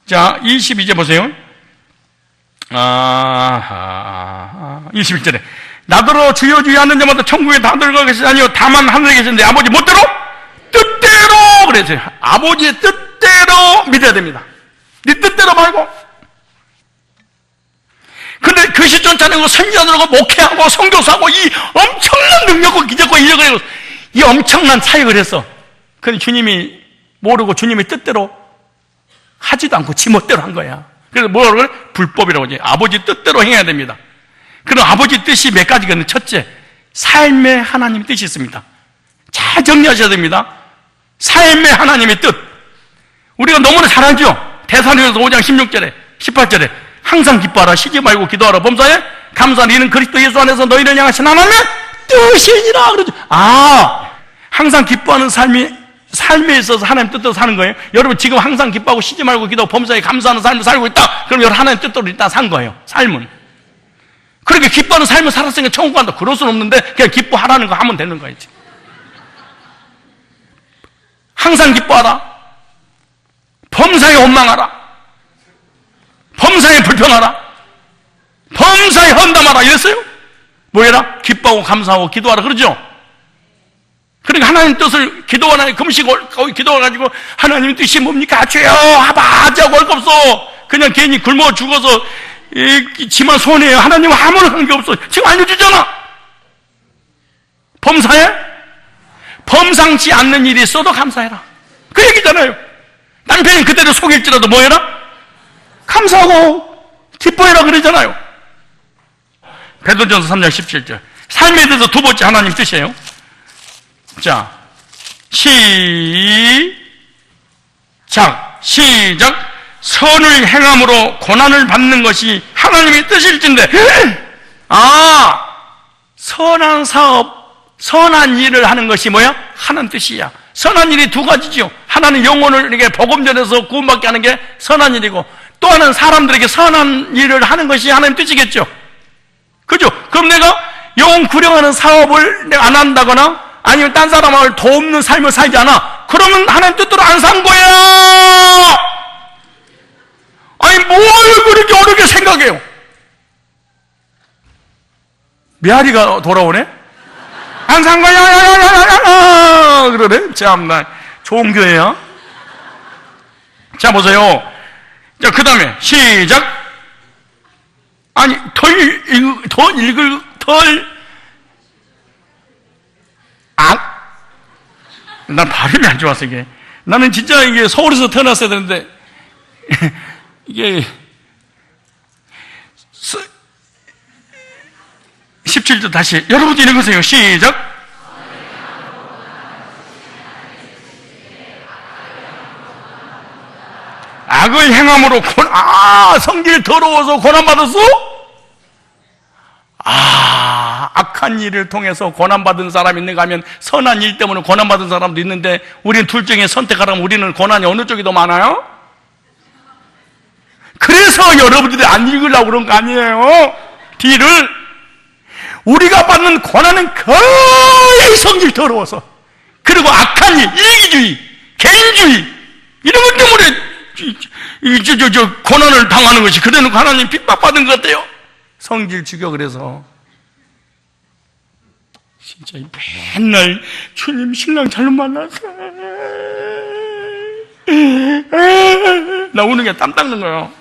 자, 22절 보세요. 21절에. 나더러 주여 주여 하는 자마다 천국에 다 들어가 계시지 아니요 다만 하늘에 계시는데 아버지 멋대로 뜻대로 그랬어요. 아버지의 뜻대로 믿어야 됩니다. 네 뜻대로 말고. 근데 그 시점 짜내고 선지자들하고 목회하고 선교사하고 이 엄청난 능력과 기적과 이력을 해서 이 엄청난 사역을 했어. 근데 주님이 모르고 주님의 뜻대로 하지도 않고 지 멋대로 한 거야. 그래서 뭐라고? 불법이라고 하지. 아버지 뜻대로 행해야 됩니다. 그럼 아버지 뜻이 몇 가지가 있는데, 첫째, 삶의 하나님의 뜻이 있습니다. 잘 정리하셔야 됩니다. 삶의 하나님의 뜻. 우리가 너무나 잘 알죠? 데살로니가서 5장 16절에 18절에 항상 기뻐하라, 쉬지 말고 기도하라, 범사에 감사하라, 이는 그리스도 예수 안에서 너희를 향하신 하나님의 뜻이니라 그러죠. 항상 기뻐하는 삶이 삶에 있어서 하나님 뜻대로 사는 거예요. 여러분 지금 항상 기뻐하고 쉬지 말고 기도하고 범사에 감사하는 삶을 살고 있다. 그럼 여러분 하나님 뜻대로 일단 산 거예요. 삶은. 그렇게 기뻐하는 삶을 살았으니까 천국 간다. 그럴 수는 없는데 그냥 기뻐하라는 거 하면 되는 거지. 항상 기뻐하라. 범사에 원망하라. 범사에 불평하라. 범사에 헌담하라. 이랬어요? 뭐해라? 기뻐하고 감사하고 기도하라. 그러죠? 그러니까 하나님 뜻을 기도하나 금식 기도해가지고 하나님 뜻이 뭡니까? 주여 하바하자고 할 거 없어. 그냥 괜히 굶어 죽어서 지만 손해요. 하나님은 아무런 관계 없어. 지금 알려주잖아. 범사에 범상치 않는 일이 있어도 감사해라. 그 얘기잖아요. 남편이 그대로 속일지라도 뭐해라? 감사하고 기뻐해라 그러잖아요. 베드로전서 3장 17절. 삶에 대해서 두 번째 하나님 뜻이에요. 자, 시작. 선을 행함으로 고난을 받는 것이 하나님의 뜻일진데, 선한 사업, 선한 일을 하는 것이 뭐야? 하나님 뜻이야. 선한 일이 두 가지죠. 하나는 영혼을 이렇게 복음 전해서 구원받게 하는 게 선한 일이고, 또 하나는 사람들에게 선한 일을 하는 것이 하나님 뜻이겠죠. 그죠? 그럼 내가 영혼 구령하는 사업을 내가 안 한다거나 아니면 딴 사람을 돕는 삶을 살지 않아. 그러면 하나님 뜻대로 안 산 거야. 아니 뭘 그렇게 어렵게 생각해요. 메아리가 돌아오네? 안 산 거야. 그러네. 참나 좋은 교회야. 자 보세요. 자 그 다음에 시작. 아니 난 발음이 안 좋아서 이게. 나는 진짜 이게 서울에서 태어났어야 되는데 이게 17절 다시 여러분도 읽으세요. 시작. 악을 행함으로 성질 더러워서 고난받았어? 악한 일을 통해서 고난받은 사람이 있는가 하면 선한 일 때문에 고난받은 사람도 있는데 우리는 둘 중에 선택하라면 우리는 고난이 어느 쪽이 더 많아요? 그래서 여러분들이 안 읽으려고 그런 거 아니에요? 뒤를. 우리가 받는 고난은 거의 성질 더러워서, 그리고 악한 일, 이기주의, 개인주의 이런 것 때문에 고난을 당하는 것이. 그래놓고 하나님 핍박받은 것 같아요. 성질 죽여. 그래서 진짜 맨날 주님 신랑 잘못 만났어. 나 우는 게 땀 닦는 거예요.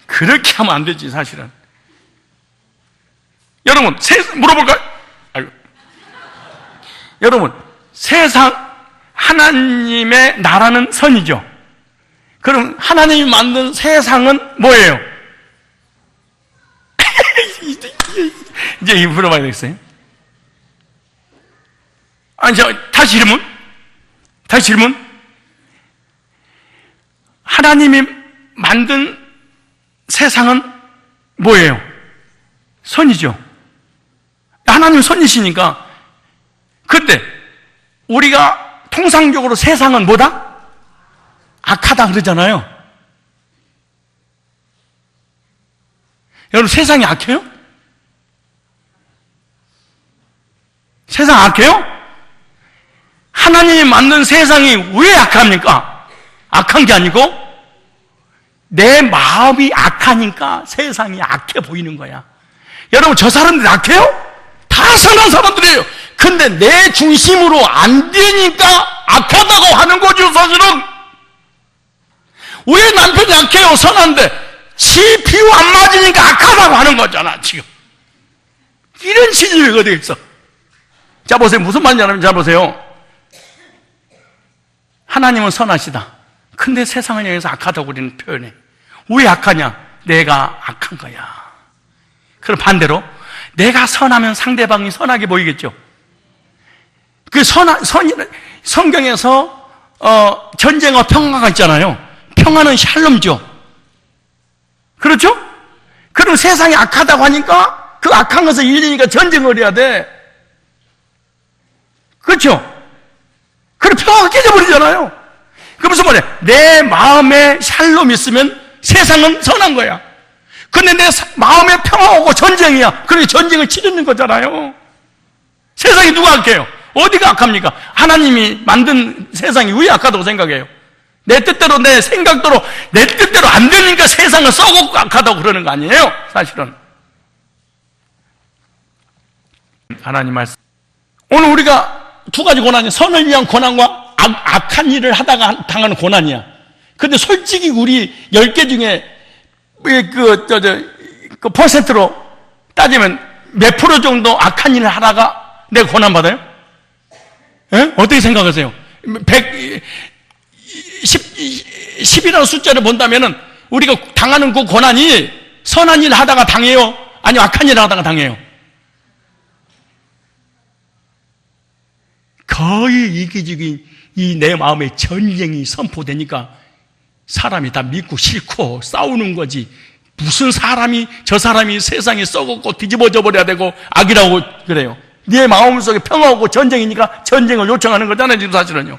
그렇게 하면 안 되지 사실은. 여러분 물어볼까요? 여러분 세상 하나님의 나라는 선이죠. 그럼 하나님이 만든 세상은 뭐예요? 이제 물어봐야 되겠어요. 아니, 다시 질문. 하나님이 만든 세상은 뭐예요? 선이죠. 하나님은 선이시니까. 그때 우리가 통상적으로 세상은 뭐다? 악하다 그러잖아요. 여러분 세상이 악해요? 세상 악해요? 하나님이 만든 세상이 왜 악합니까? 악한 게 아니고 내 마음이 악하니까 세상이 악해 보이는 거야. 여러분 저 사람들이 악해요? 다 선한 사람들이에요. 근데 내 중심으로 안 되니까 악하다고 하는 거죠. 사실은 왜 남편이 악해요? 선한데 지 피부 안 맞으니까 악하다고 하는 거잖아. 지금 이런 시집이 어디 있어? 자 보세요. 무슨 말인지 알면 자 보세요. 하나님은 선하시다. 근데 세상을 향해서 악하다고 우리는 표현해. 왜 악하냐? 내가 악한 거야. 그럼 반대로 내가 선하면 상대방이 선하게 보이겠죠. 그 성경에서 전쟁과 평화가 있잖아요. 평화는 샬롬죠. 그렇죠? 그럼 세상이 악하다고 하니까 그 악한 것을 이기니까 전쟁을 해야 돼. 그렇죠? 깨져 버리잖아요. 그러면서 뭐래? 내 마음에 샬롬이 있으면 세상은 선한 거야. 근데 내 마음에 평화오고 전쟁이야. 그러니 전쟁을 치르는 거잖아요. 세상이 누가 악해요? 어디가 악합니까? 하나님이 만든 세상이 왜 악하다고 생각해요? 내 뜻대로, 내 생각대로, 내 뜻대로 안 되니까 세상을 썩었고 악하다고 그러는 거 아니에요? 사실은. 하나님 말씀. 오늘 우리가 두 가지 고난이, 선을 위한 고난과 악한 일을 하다가 당하는 고난이야. 근데 솔직히 우리 10개 중에 그 퍼센트로 따지면 몇 프로 정도 악한 일을 하다가 내가 고난받아요? 예? 어떻게 생각하세요? 10이라는 숫자를 본다면은 우리가 당하는 그 고난이 선한 일 하다가 당해요? 아니면 악한 일 하다가 당해요? 거의 이기적인 이 내 마음의 전쟁이 선포되니까 사람이 다 믿고 싫고 싸우는 거지. 무슨 사람이, 저 사람이 세상에 썩었고 뒤집어져 버려야 되고 악이라고 그래요. 네 마음속에 평화하고 전쟁이니까 전쟁을 요청하는 거잖아요, 지금 사실은요.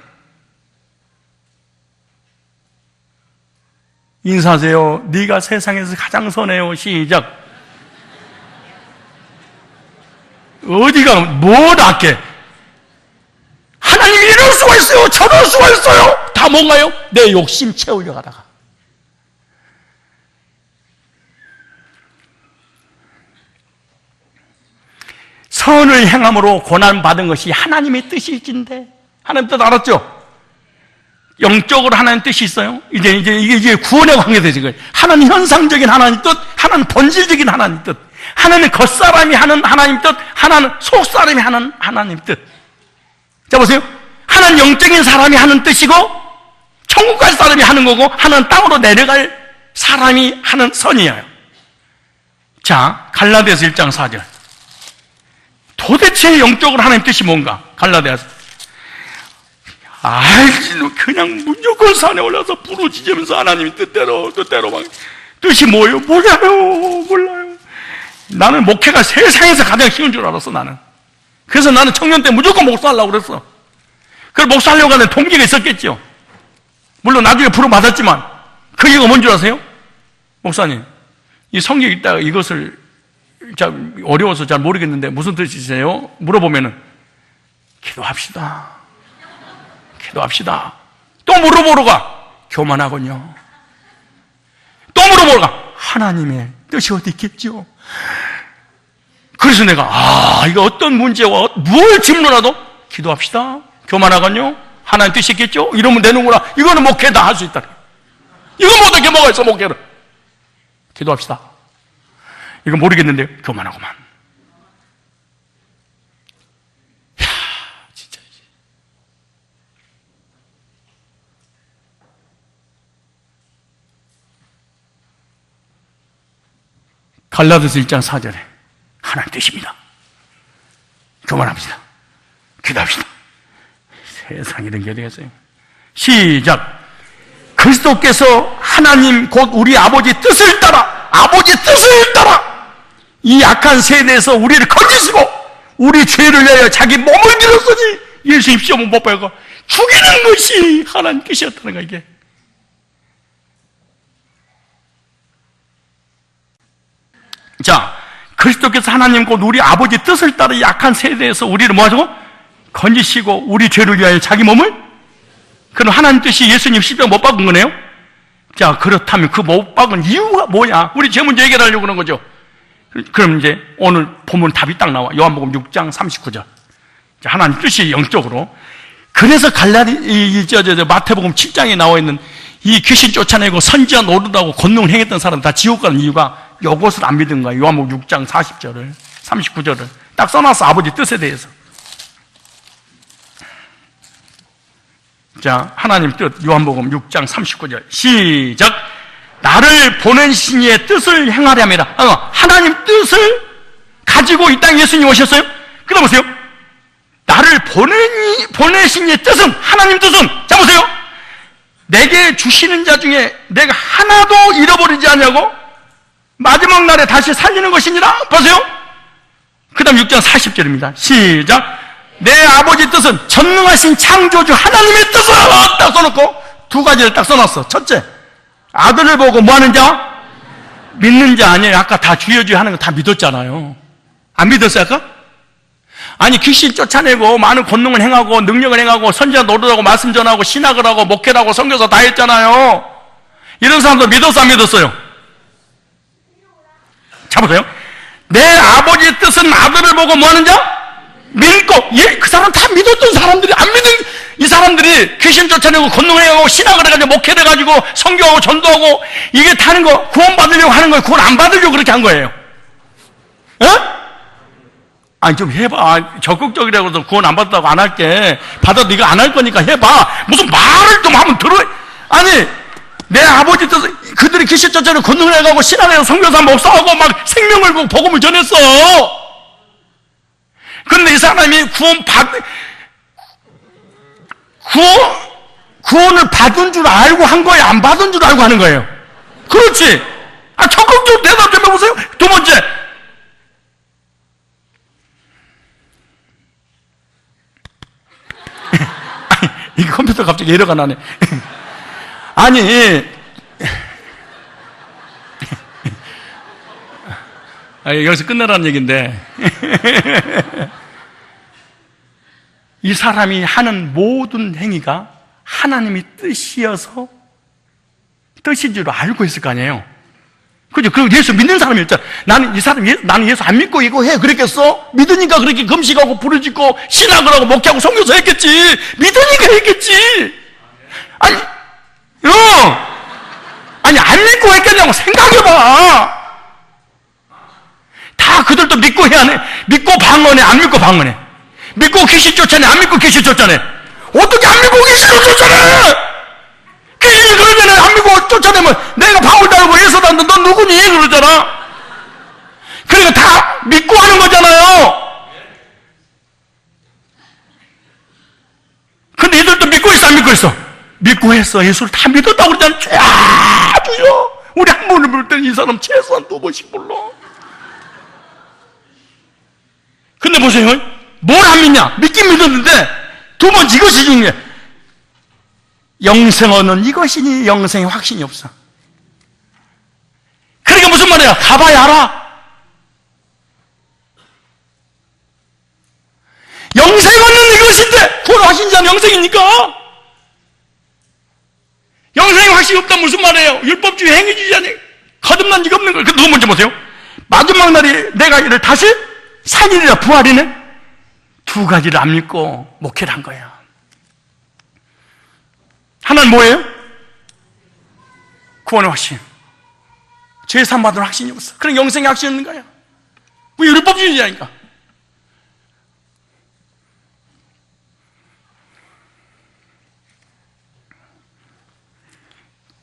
인사하세요. 네가 세상에서 가장 선해요. 시작. 어디가 뭘 악해? 하나님이 이럴 수가 있어요. 저럴 수가 있어요. 다 뭔가요? 내 욕심 채우려고 하다가. 선을 행함으로 고난받은 것이 하나님의 뜻이신데, 하나님 뜻 알았죠? 영적으로 하나님 뜻이 있어요. 이게 구원에 관계되지. 하나님 현상적인 하나님 뜻, 하나님 본질적인 하나님 뜻, 하나님 겉사람이 하는 하나님 뜻, 하나는 속사람이 하는 하나님 뜻. 자, 보세요. 하나는 영적인 사람이 하는 뜻이고, 천국 갈 사람이 하는 거고, 하나는 땅으로 내려갈 사람이 하는 선이에요. 자, 갈라디아서 1장 4절. 도대체 영적으로 하나님 뜻이 뭔가? 갈라디아서. 알지는 그냥 무조건 산에 올라서 부르짖으면서 하나님이 뜻대로 막. 뜻이 뭐예요? 몰라요. 나는 목회가 세상에서 가장 쉬운 줄 알았어, 나는. 그래서 나는 청년 때 무조건 목사하려고 그랬어. 그걸 목사하려고 하는 동기가 있었겠죠. 물론 나중에 부름받았지만, 그 이유가 뭔 줄 아세요? 목사님, 이 성경 읽다가 이것을 어려워서 잘 모르겠는데 무슨 뜻이세요? 물어보면은, 기도합시다. 또 물어보러 가. 교만하군요. 또 물어보러 가. 하나님의 뜻이 어디 있겠죠? 그래서 내가 이거 어떤 문제와 뭘 질문하도 기도합시다. 교만하군요. 하나님 뜻이 있겠죠? 이러면 되는구나. 이거는 목회 다 할 수 있다. 이거 못하게 뭐가 있어, 목회를. 기도합시다. 이거 모르겠는데 교만하구만. 진짜. 갈라디아서 1장 4절에 하나님 뜻입니다. 교만합시다. 기도합시다. 세상 이런 게 되겠어요. 시작. 그리스도께서 하나님 곧 우리 아버지 뜻을 따라 이 악한 세대에서 우리를 건지시고 우리 죄를 위하여 자기 몸을 들었으니 예수님 시험은 못 받고 죽이는 것이 하나님 뜻이었다는 거야. 이게 자, 그리스도께서 하나님 곧 우리 아버지 뜻을 따라 이 악한 세대에서 우리를 뭐하시고 건지시고 우리 죄를 위하여 자기 몸을, 그럼 하나님 뜻이 예수님 십자가 못 박은 거네요. 자, 그렇다면 그 못 박은 이유가 뭐냐? 우리 죄 문제 해결하려고 그러는 거죠. 그럼 이제 오늘 본문 답이 딱 나와. 요한복음 6장 39절. 하나님 뜻이 영적으로. 그래서 마태복음 7장에 나와 있는 이 귀신 쫓아내고 선지자 노릇하고 권능을 행했던 사람 다 지옥 가는 이유가 이것을 안 믿은 거야. 요한복음 6장 40절을 39절을 딱 써놨어. 아버지 뜻에 대해서. 자, 하나님 뜻 요한복음 6장 39절 시작. 나를 보내신 이의 뜻을 행하려면 하나님 뜻을 가지고 이 땅에 예수님 오셨어요. 그다음 보세요. 나를 보내신 이의 뜻은, 하나님 뜻은, 자 보세요. 내게 주시는 자 중에 내가 하나도 잃어버리지 않냐고, 마지막 날에 다시 살리는 것이니라. 보세요. 그 다음 6장 40절입니다. 시작. 내 아버지 뜻은 전능하신 창조주 하나님의 뜻을 딱 써놓고 두 가지를 딱 써놨어. 첫째, 아들을 보고 뭐 하는 자? 믿는 자 아니에요. 아까 다 주여주여 하는 거 다 믿었잖아요. 안 믿었어요 아까? 아니 귀신 쫓아내고 많은 권능을 행하고 능력을 행하고 선지자 노릇하고 말씀 전하고 신학을 하고 목회를 하고 선교사 다 했잖아요. 이런 사람도 믿었어 안 믿었어요? 자 보세요. 내 아버지의 뜻은 아들을 보고 뭐 하는 자? 믿고. 예, 그 사람 다 믿었던 사람들이 안 믿은 이 사람들이 귀신 쫓아내고 권능을 행하고 신학을 해가지고 목회를 해가지고 선교하고 전도하고 이게 타는 거 구원 받으려고 하는 거예요. 구원 안 받으려고 그렇게 한 거예요. 어? 아니 좀 해봐. 적극적이라고 해서 구원 안 받았다고 안 할게. 받아도 네가 안 할 거니까 해봐. 무슨 말을 좀 하면 들어. 아니 내 아버지 뜻은 그들이 귀신 쫓아내고 권능을 해가고 신학을 해서 선교사 목사하고 막 생명을 보고 복음을 전했어. 근데 이 사람이 구원을 받은 줄 알고 한 거예요? 안 받은 줄 알고 하는 거예요? 그렇지. 적극적으로 대답 좀 해보세요. 두 번째. 이 컴퓨터 갑자기 에러가 나네. 아니, 여기서 끝내라는 얘기인데. 이 사람이 하는 모든 행위가 하나님의 뜻이어서 뜻인 줄 알고 있을 거 아니에요. 그죠? 그리고 예수 믿는 사람이었잖아. 나는 예수 안 믿고 이거 해. 그랬겠어? 믿으니까 그렇게 금식하고 부르짖고 신학을 하고 목회하고 선교사 했겠지. 믿으니까 했겠지. 아니, 안 믿고 했겠냐고 생각해봐. 다 그들도 믿고 해야 하네. 믿고 방언해, 안 믿고 방언해. 믿고 귀신 쫓아내, 안 믿고 귀신 쫓아내. 어떻게 안 믿고 귀신을 쫓아내? 귀신이 그러면 안 믿고 쫓아내면 내가 방울 달고 예수 달는데 넌 누구니? 그러잖아. 그러니까 다 믿고 하는 거잖아요. 근데 얘들도 믿고 있어, 안 믿고 있어? 믿고 했어. 예수를 다 믿었다고 그러잖아. 주여. 우리 한 번을 부를 때는 이 사람 최소한 2번씩 불러. 근데 보세요. 뭘 안 믿냐? 믿긴 믿었는데 2번 이것이 중요해. 영생어는 이것이니 영생의 확신이 없어. 그러니까 무슨 말이야? 가봐야 알아. 영생어는 이것인데 구원 확신이 자는 영생입니까? 영생의 확신이 없다면 무슨 말이에요? 율법주의 행위주의자니 거듭난 지가 없는 거예요. 그 두 번째 보세요. 마지막 날이 내가 이를 다시 살리리라 부활이네. 두 가지를 안 믿고 목회를 한 거예요. 하나는 뭐예요? 구원의 확신. 죄 사함 받은 확신이 없어. 그럼 영생의 확신이 없는 거예요. 왜 율법주의자니까.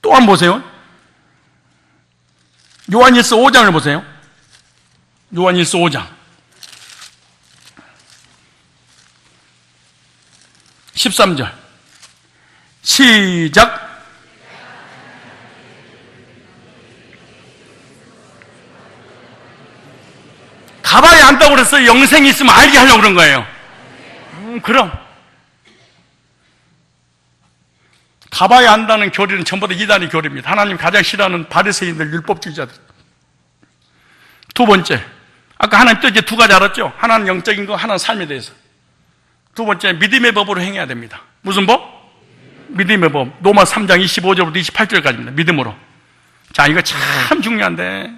또 한 번 보세요. 요한일서 5장을 보세요. 요한일서 5장 13절 시작. 가봐야 안다고 그랬어요. 영생이 있으면 알게 하려고 그런 거예요. 그럼 가봐야 안다는 교리는 전부 다 이단의 교리입니다. 하나님 가장 싫어하는 바리새인들, 율법주의자들. 두 번째, 아까 하나님 또 이제 두 가지 알았죠? 하나는 영적인 거, 하나는 삶에 대해서. 두 번째, 믿음의 법으로 행해야 됩니다. 무슨 법? 믿음의 법. 로마 3장 25절부터 28절까지입니다. 믿음으로. 자, 이거 참 중요한데,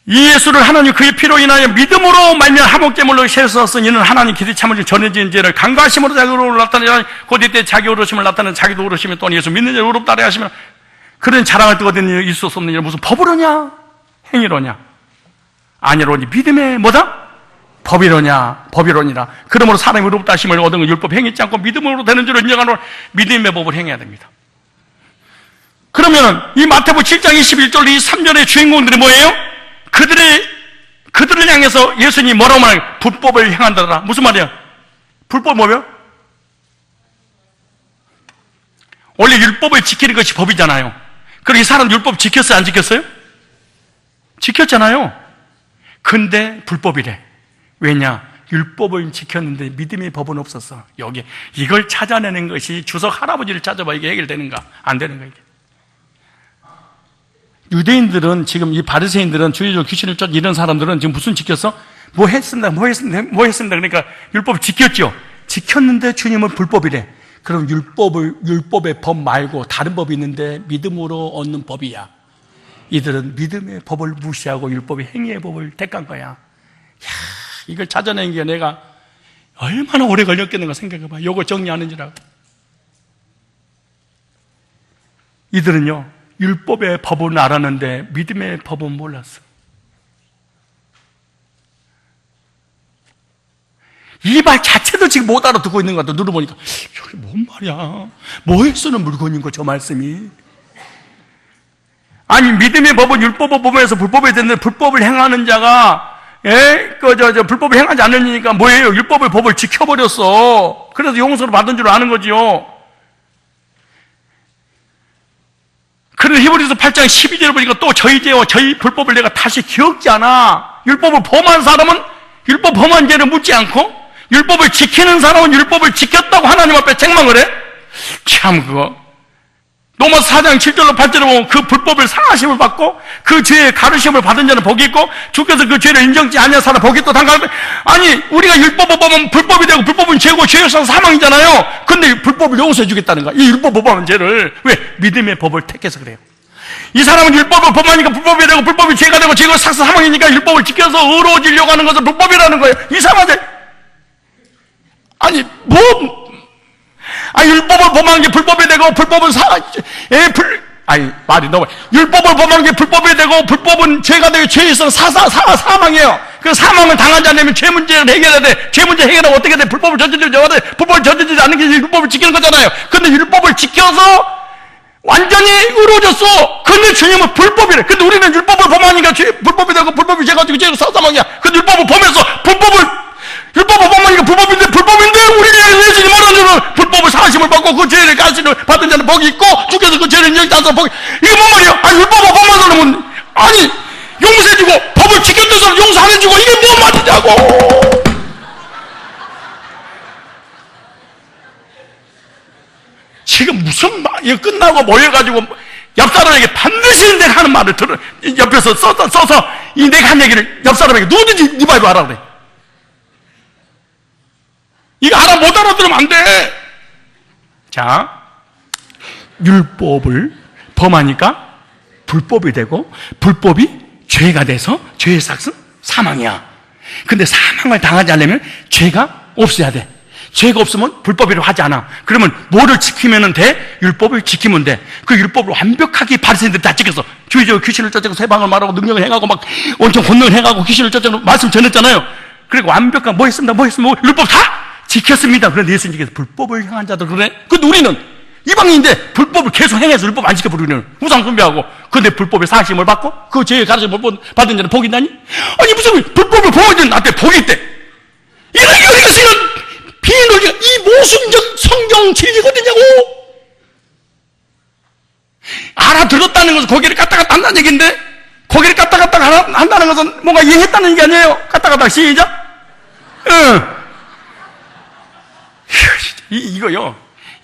이 예수를 하나님 그의 피로 인하여 믿음으로 말미암아 하복제물로 세우셨으니 이는 하나님 기대 참으신 전해진 죄를 간과하심으로 자기로 나타내자. 곧 이때 자기 의로심을 나타내는 자기도 의로심이 또한 예수 믿는 자를 의롭다 하려 하시면 그런 자랑을 뜨거든 있을 수 없는 일 무슨 법으로냐 행위로냐 아니로니 믿음의 뭐다? 법이로냐 법이로니라. 그러므로 사람이 의롭다 하심을 얻은 건 율법 행했지 않고 믿음으로 되는 줄을 인정하는 믿음의 법을 행해야 됩니다. 그러면 이 마태복음 7장 21절 이 3절의 주인공들이 뭐예요? 그들을 향해서 예수님이 뭐라고 말해요? 불법을 행한다더라. 무슨 말이야? 불법 뭐예요? 원래 율법을 지키는 것이 법이잖아요. 그럼 이 사람 율법 지켰어요? 안 지켰어요? 지켰잖아요. 근데 불법이래. 왜냐? 율법을 지켰는데 믿음의 법은 없었어. 여기 이걸 찾아내는 것이 주석 할아버지를 찾아봐 이게 해결되는가? 안 되는 거야 이게. 유대인들은 지금 이 바리새인들은 주의적 귀신을 쫓 이런 사람들은 지금 무슨 지켰어? 뭐 했습니다. 그러니까 율법 지켰죠. 지켰는데 주님은 불법이래. 그럼 율법의 법 말고 다른 법이 있는데 믿음으로 얻는 법이야. 이들은 믿음의 법을 무시하고 율법의 행위의 법을 택한 거야. 이걸 찾아내는 게 내가 얼마나 오래 걸렸겠는가 생각해봐. 이거 정리하는지라고. 이들은요, 율법의 법은 알았는데 믿음의 법은 몰랐어. 이 말 자체도 지금 못 알아듣고 있는 것 같아. 눌러보니까 저게 뭔 말이야. 뭐에 쓰는 물건인 거 저 말씀이. 아니 믿음의 법은 율법을 보면서 불법이 됐는데 불법을 행하는 자가 불법을 행하지 않으니까 뭐예요? 율법의 법을 지켜버렸어. 그래서 용서를 받은 줄 아는 거지요. 그래서 히브리서 8장 12절을 보니까 또 저희 죄와 저희 불법을 내가 다시 기억지 않아. 율법을 범한 사람은 율법 범한 죄를 묻지 않고 율법을 지키는 사람은 율법을 지켰다고 하나님 앞에 책망을 해? 참 그거 로마서 4장 7절로 8절로 보면 그 불법을 사하심을 받고 그 죄의 가르침을 받은 자는 복이 있고 주께서 그 죄를 인정지 아니한 사람 복이 또 당가하면 아니 우리가 율법을 범하면 불법이 되고 불법은 죄고 죄의 상 사망이잖아요. 근데 불법을 용서해 주겠다는 거야. 이 율법을 범하는 죄를 왜? 믿음의 법을 택해서 그래요. 이 사람은 율법을 범하니까 불법이 되고 불법이 죄가 되고 죄가 사망이니까 율법을 지켜서 의로워지려고 하는 것은 불법이라는 거예요. 이상하지? 아니 율법을 범하는 게 불법이 되고 불법은 말이 너무 율법을 범하는 게 불법이 되고 불법은 죄가 되고 죄에서 사망이에요. 그 사망을 당하지 않으면 죄 문제를 해결해야 돼. 죄 문제 해결하면 어떻게 돼? 불법을 저지르지 않아야 돼. 불법을 저지르지 않는 게 율법을 지키는 거잖아요. 근데 율법을 지켜서 완전히 의로워졌어. 근데 주님은 불법이래. 근데 우리는 율법을 범하니까 불법이 되고 불법이 죄가 되고 죄가 사망이야. 근데 율법을 범해서 율법을 범하니까 불법인데 우리는 예수님 말하는 불법을 사하심을 받고 그 죄를 가르침을 받은 자는 복이 있고 주께서 그 죄를 인정지 않는 복이 이게 뭔 말이야? 율법을 범한 사람은 용서해주고 법을 지켰던 사람 용서 안 해주고 이게 뭔 말이냐고. 지금 무슨 말 이거 끝나고 모여가지고 옆 사람에게 반드시 내가 하는 말을 들어 옆에서 써서 이 내가 한 얘기를 옆 사람에게 누구든지 네 말로 하라 그래. 이거 못 알아들으면 안 돼. 자, 율법을 범하니까 불법이 되고 불법이 죄가 돼서 죄의 삭은 사망이야. 근데 사망을 당하지 않으면 죄가 없어야 돼. 죄가 없으면 불법이라고 하지 않아. 그러면 뭐를 지키면 돼? 율법을 지키면 돼. 그 율법을 완벽하게 바리새인들이 다 지켰어. 주의적으로 귀신을 쫓아고 세방을 말하고 능력을 행하고 막 온통 권능을 행하고 귀신을 쫓아고 말씀 전했잖아요. 그리고 완벽한 뭐 했습니다. 율법 다 지켰습니다. 그런데 예수님께서 불법을 행한 자들 그래? 근데 우리는 이방인인데 불법을 계속 행해서 율법 안 지켜버리고 우리는 우상 숭배하고 근데 불법의 사심을 받고 그 죄의 가르침을 받은 자는 복이 있나니? 아니 무슨 불법을 범하는 나한테 복이 있대. 이런 것은 비논리가 이 모순적 성경 진리거든요. 알아들었다는 것은 고개를 까딱까딱 한다는 얘기인데 고개를 까딱까딱 한다는 것은 뭔가 이해했다는 얘기 아니에요? 까딱까딱 시작.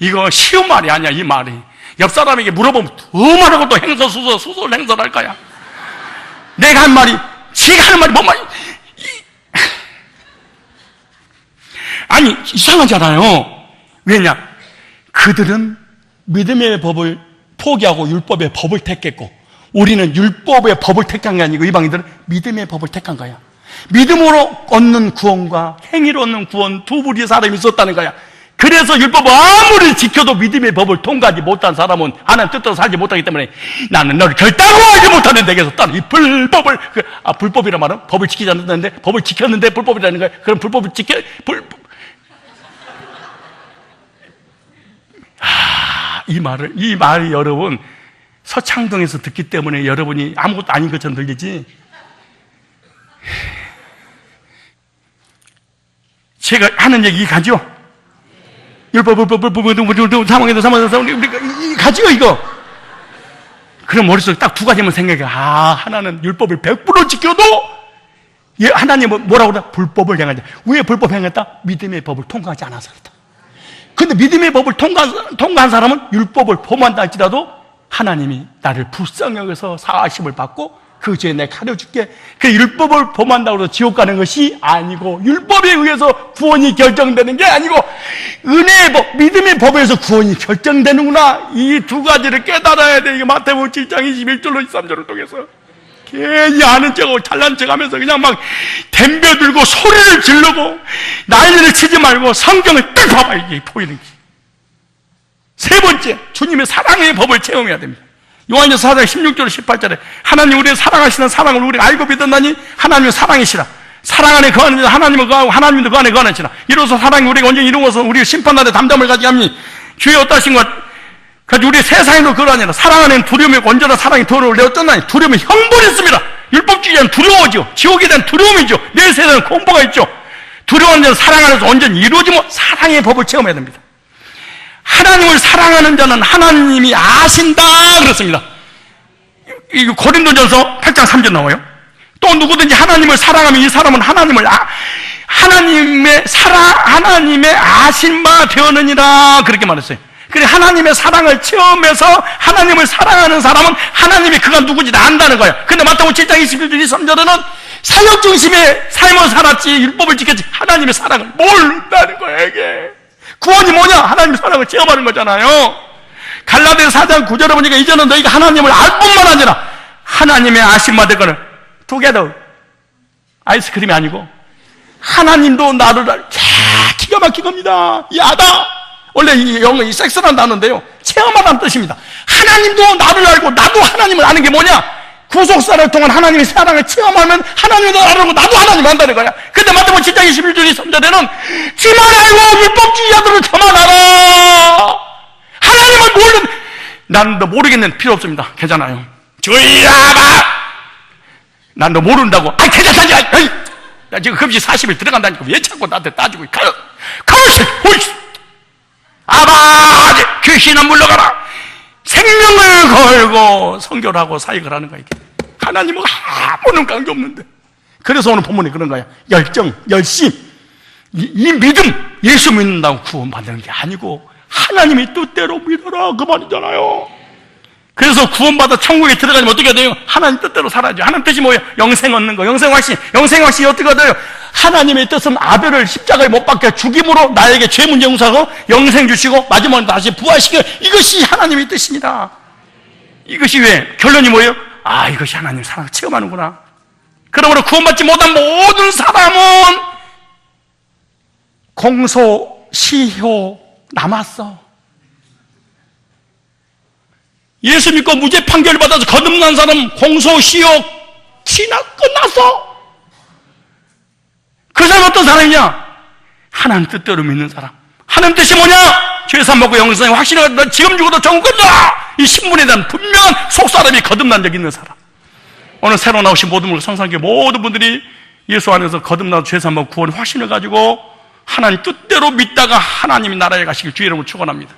이거 쉬운 말이 아니야. 이 말이 옆 사람에게 물어보면 더 말하고 또 수설 행설할 거야. 내가 한 말이 지가 하는 말이 뭔 말이 아니 이상하잖아요. 왜냐? 그들은 믿음의 법을 포기하고 율법의 법을 택했고 우리는 율법의 법을 택한 게 아니고 이방인들은 믿음의 법을 택한 거야. 믿음으로 얻는 구원과 행위로 얻는 구원 두 부류의 사람이 있었다는 거야. 그래서 율법을 아무리 지켜도 믿음의 법을 통과하지 못한 사람은 하나님 뜻대로 살지 못하기 때문에 나는 너를 결단으로 알지 못하는 데에서 따로 이 불법을 불법이란 말은 법을 지키지 않는다는데 법을 지켰는데 불법이라는 거야. 그럼 불법을 이 말이 여러분 서창동에서 듣기 때문에 여러분이 아무것도 아닌 것처럼 들리지. 제가 하는 얘기 가죠? 율법, 사망에도 가지요, 이거. 그럼 머릿속에 딱 두 가지만 생각해. 하나는 율법을 100% 지켜도 하나님은 뭐라고 그래? 불법을 행하자. 왜 불법 행했다? 믿음의 법을 통과하지 않아서 그렇다. 근데 믿음의 법을 통과한 사람은 율법을 범한다 할지라도 하나님이 나를 불쌍히 여겨서 사하심을 받고 그 죄에 내가 가려줄게. 그 율법을 범한다고 해서 지옥 가는 것이 아니고, 율법에 의해서 구원이 결정되는 게 아니고 은혜의 법, 믿음의 법에 의해서 구원이 결정되는구나. 이 두 가지를 깨달아야 돼. 이게 마태복음 7장 21절로 23절을 통해서. 괜히 아는 척하고 잘난 척하면서 그냥 막 덤벼들고 소리를 지르고 난리를 치지 말고 성경을 딱 봐봐. 이게 보이는 게. 세 번째, 주님의 사랑의 법을 체험해야 됩니다. 요한일서 4장 16절 18절에 하나님 우리의 사랑하시는 사랑을 우리가 알고 믿었나니 하나님의 사랑이시라. 사랑 안에 거하는 자 하나님을 거하고 하나님도 그 안에 거하는지라. 이로써 사랑이 우리가 언제 이루어서 우리가 심판날에 담담을 가지게 하니 주의 어떠신 것 가지고 우리 세상에도 그러하니라. 사랑 안에는 두려움이 있고 언제나 사랑이 더러울 내 어쩌나니 두려움이 형벌이 있습니다. 율법주의자는 두려워죠. 지옥에 대한 두려움이죠. 내 세상에는 공포가 있죠. 두려워하는 자는 사랑 안에서 언제나 이루어지면 사랑의 법을 체험해야 됩니다. 하나님을 사랑하는 자는 하나님이 아신다 그랬습니다. 이거 고린도전서 8장 3절 나와요. 또 누구든지 하나님을 사랑하면 이 사람은 하나님의 아신 바 되었느니라 그렇게 말했어요. 그래 하나님의 사랑을 체험해서 하나님을 사랑하는 사람은 하나님이 그가 누구지 안다는 거예요. 근데 마태복음 7장 21절 23절에는 사역 중심의 삶을 살았지 율법을 지켰지 하나님의 사랑을 모른다는 거예요. 이게 구원이 뭐냐? 하나님의 사랑을 체험하는 거잖아요. 갈라디아서 4장 9절에 보니까 이제는 너희가 하나님을 알 뿐만 아니라 하나님의 아심마 되거늘 together 아이스크림이 아니고 하나님도 나를 알. 기가 막힌 겁니다. 야다. 원래 이 영어 이 섹스라는 단어인데요, 체험하다는 뜻입니다. 하나님도 나를 알고 나도 하나님을 아는 게 뭐냐? 구속사를 통한 하나님의 사랑을 체험하면 하나님도 나를 알고 나도 하나님을 안다는 거야. 근데 마태복음 7장 21절 23절에는 지만 알고 율법주의자들을 저만 알아. 하나님을 모르는 난 너 모르겠는 필요 없습니다. 괜찮아요. 주의야 난 너 모른다고. 괜찮다. 나 지금 금시 40일 들어간다니까 왜 자꾸 나한테 따지고 가만히 보이시 아버지 귀신아 물러가라. 생명을 걸고 선교를 하고 사역을 하는 거야. 하나님은 아무런 관계 없는데. 그래서 오늘 본문에 그런 거야. 열정, 열심, 이 믿음, 예수 믿는다고 구원받는 게 아니고 하나님의 뜻대로 믿어라 그 말이잖아요. 그래서 구원받아 천국에 들어가면 어떻게 돼요? 하나님 뜻대로 살아야죠. 하나님 뜻이 뭐예요? 영생 얻는 거, 영생 확신. 영생 확신이 어떻게 돼요? 하나님의 뜻은 아벨을 십자가에 못 박혀 죽임으로 나에게 죄 문제 용서하고 영생 주시고 마지막에 다시 부활시켜. 이것이 하나님의 뜻입니다. 이것이 왜? 결론이 뭐예요? 이것이 하나님 사랑을 체험하는구나. 그러므로 구원받지 못한 모든 사람은 공소, 시효 남았어. 예수 믿고 무죄 판결 받아서 거듭난 사람 공소, 시효 끝났어. 그 사람 어떤 사람이냐? 하나님 뜻대로 믿는 사람. 하나님 뜻이 뭐냐? 죄산 먹고 영생에 확신을 지금 죽어도 천국 간다. 이 신분에 대한 분명한 속사람이 거듭난 적 있는 사람. 오늘 새로 나오신 모든 분들 성상교회 모든 분들이 예수 안에서 거듭나서 죄산 먹고 구원의 확신을 가지고 하나님 뜻대로 믿다가 하나님의 나라에 가시길 주의 이름으로 축원합니다.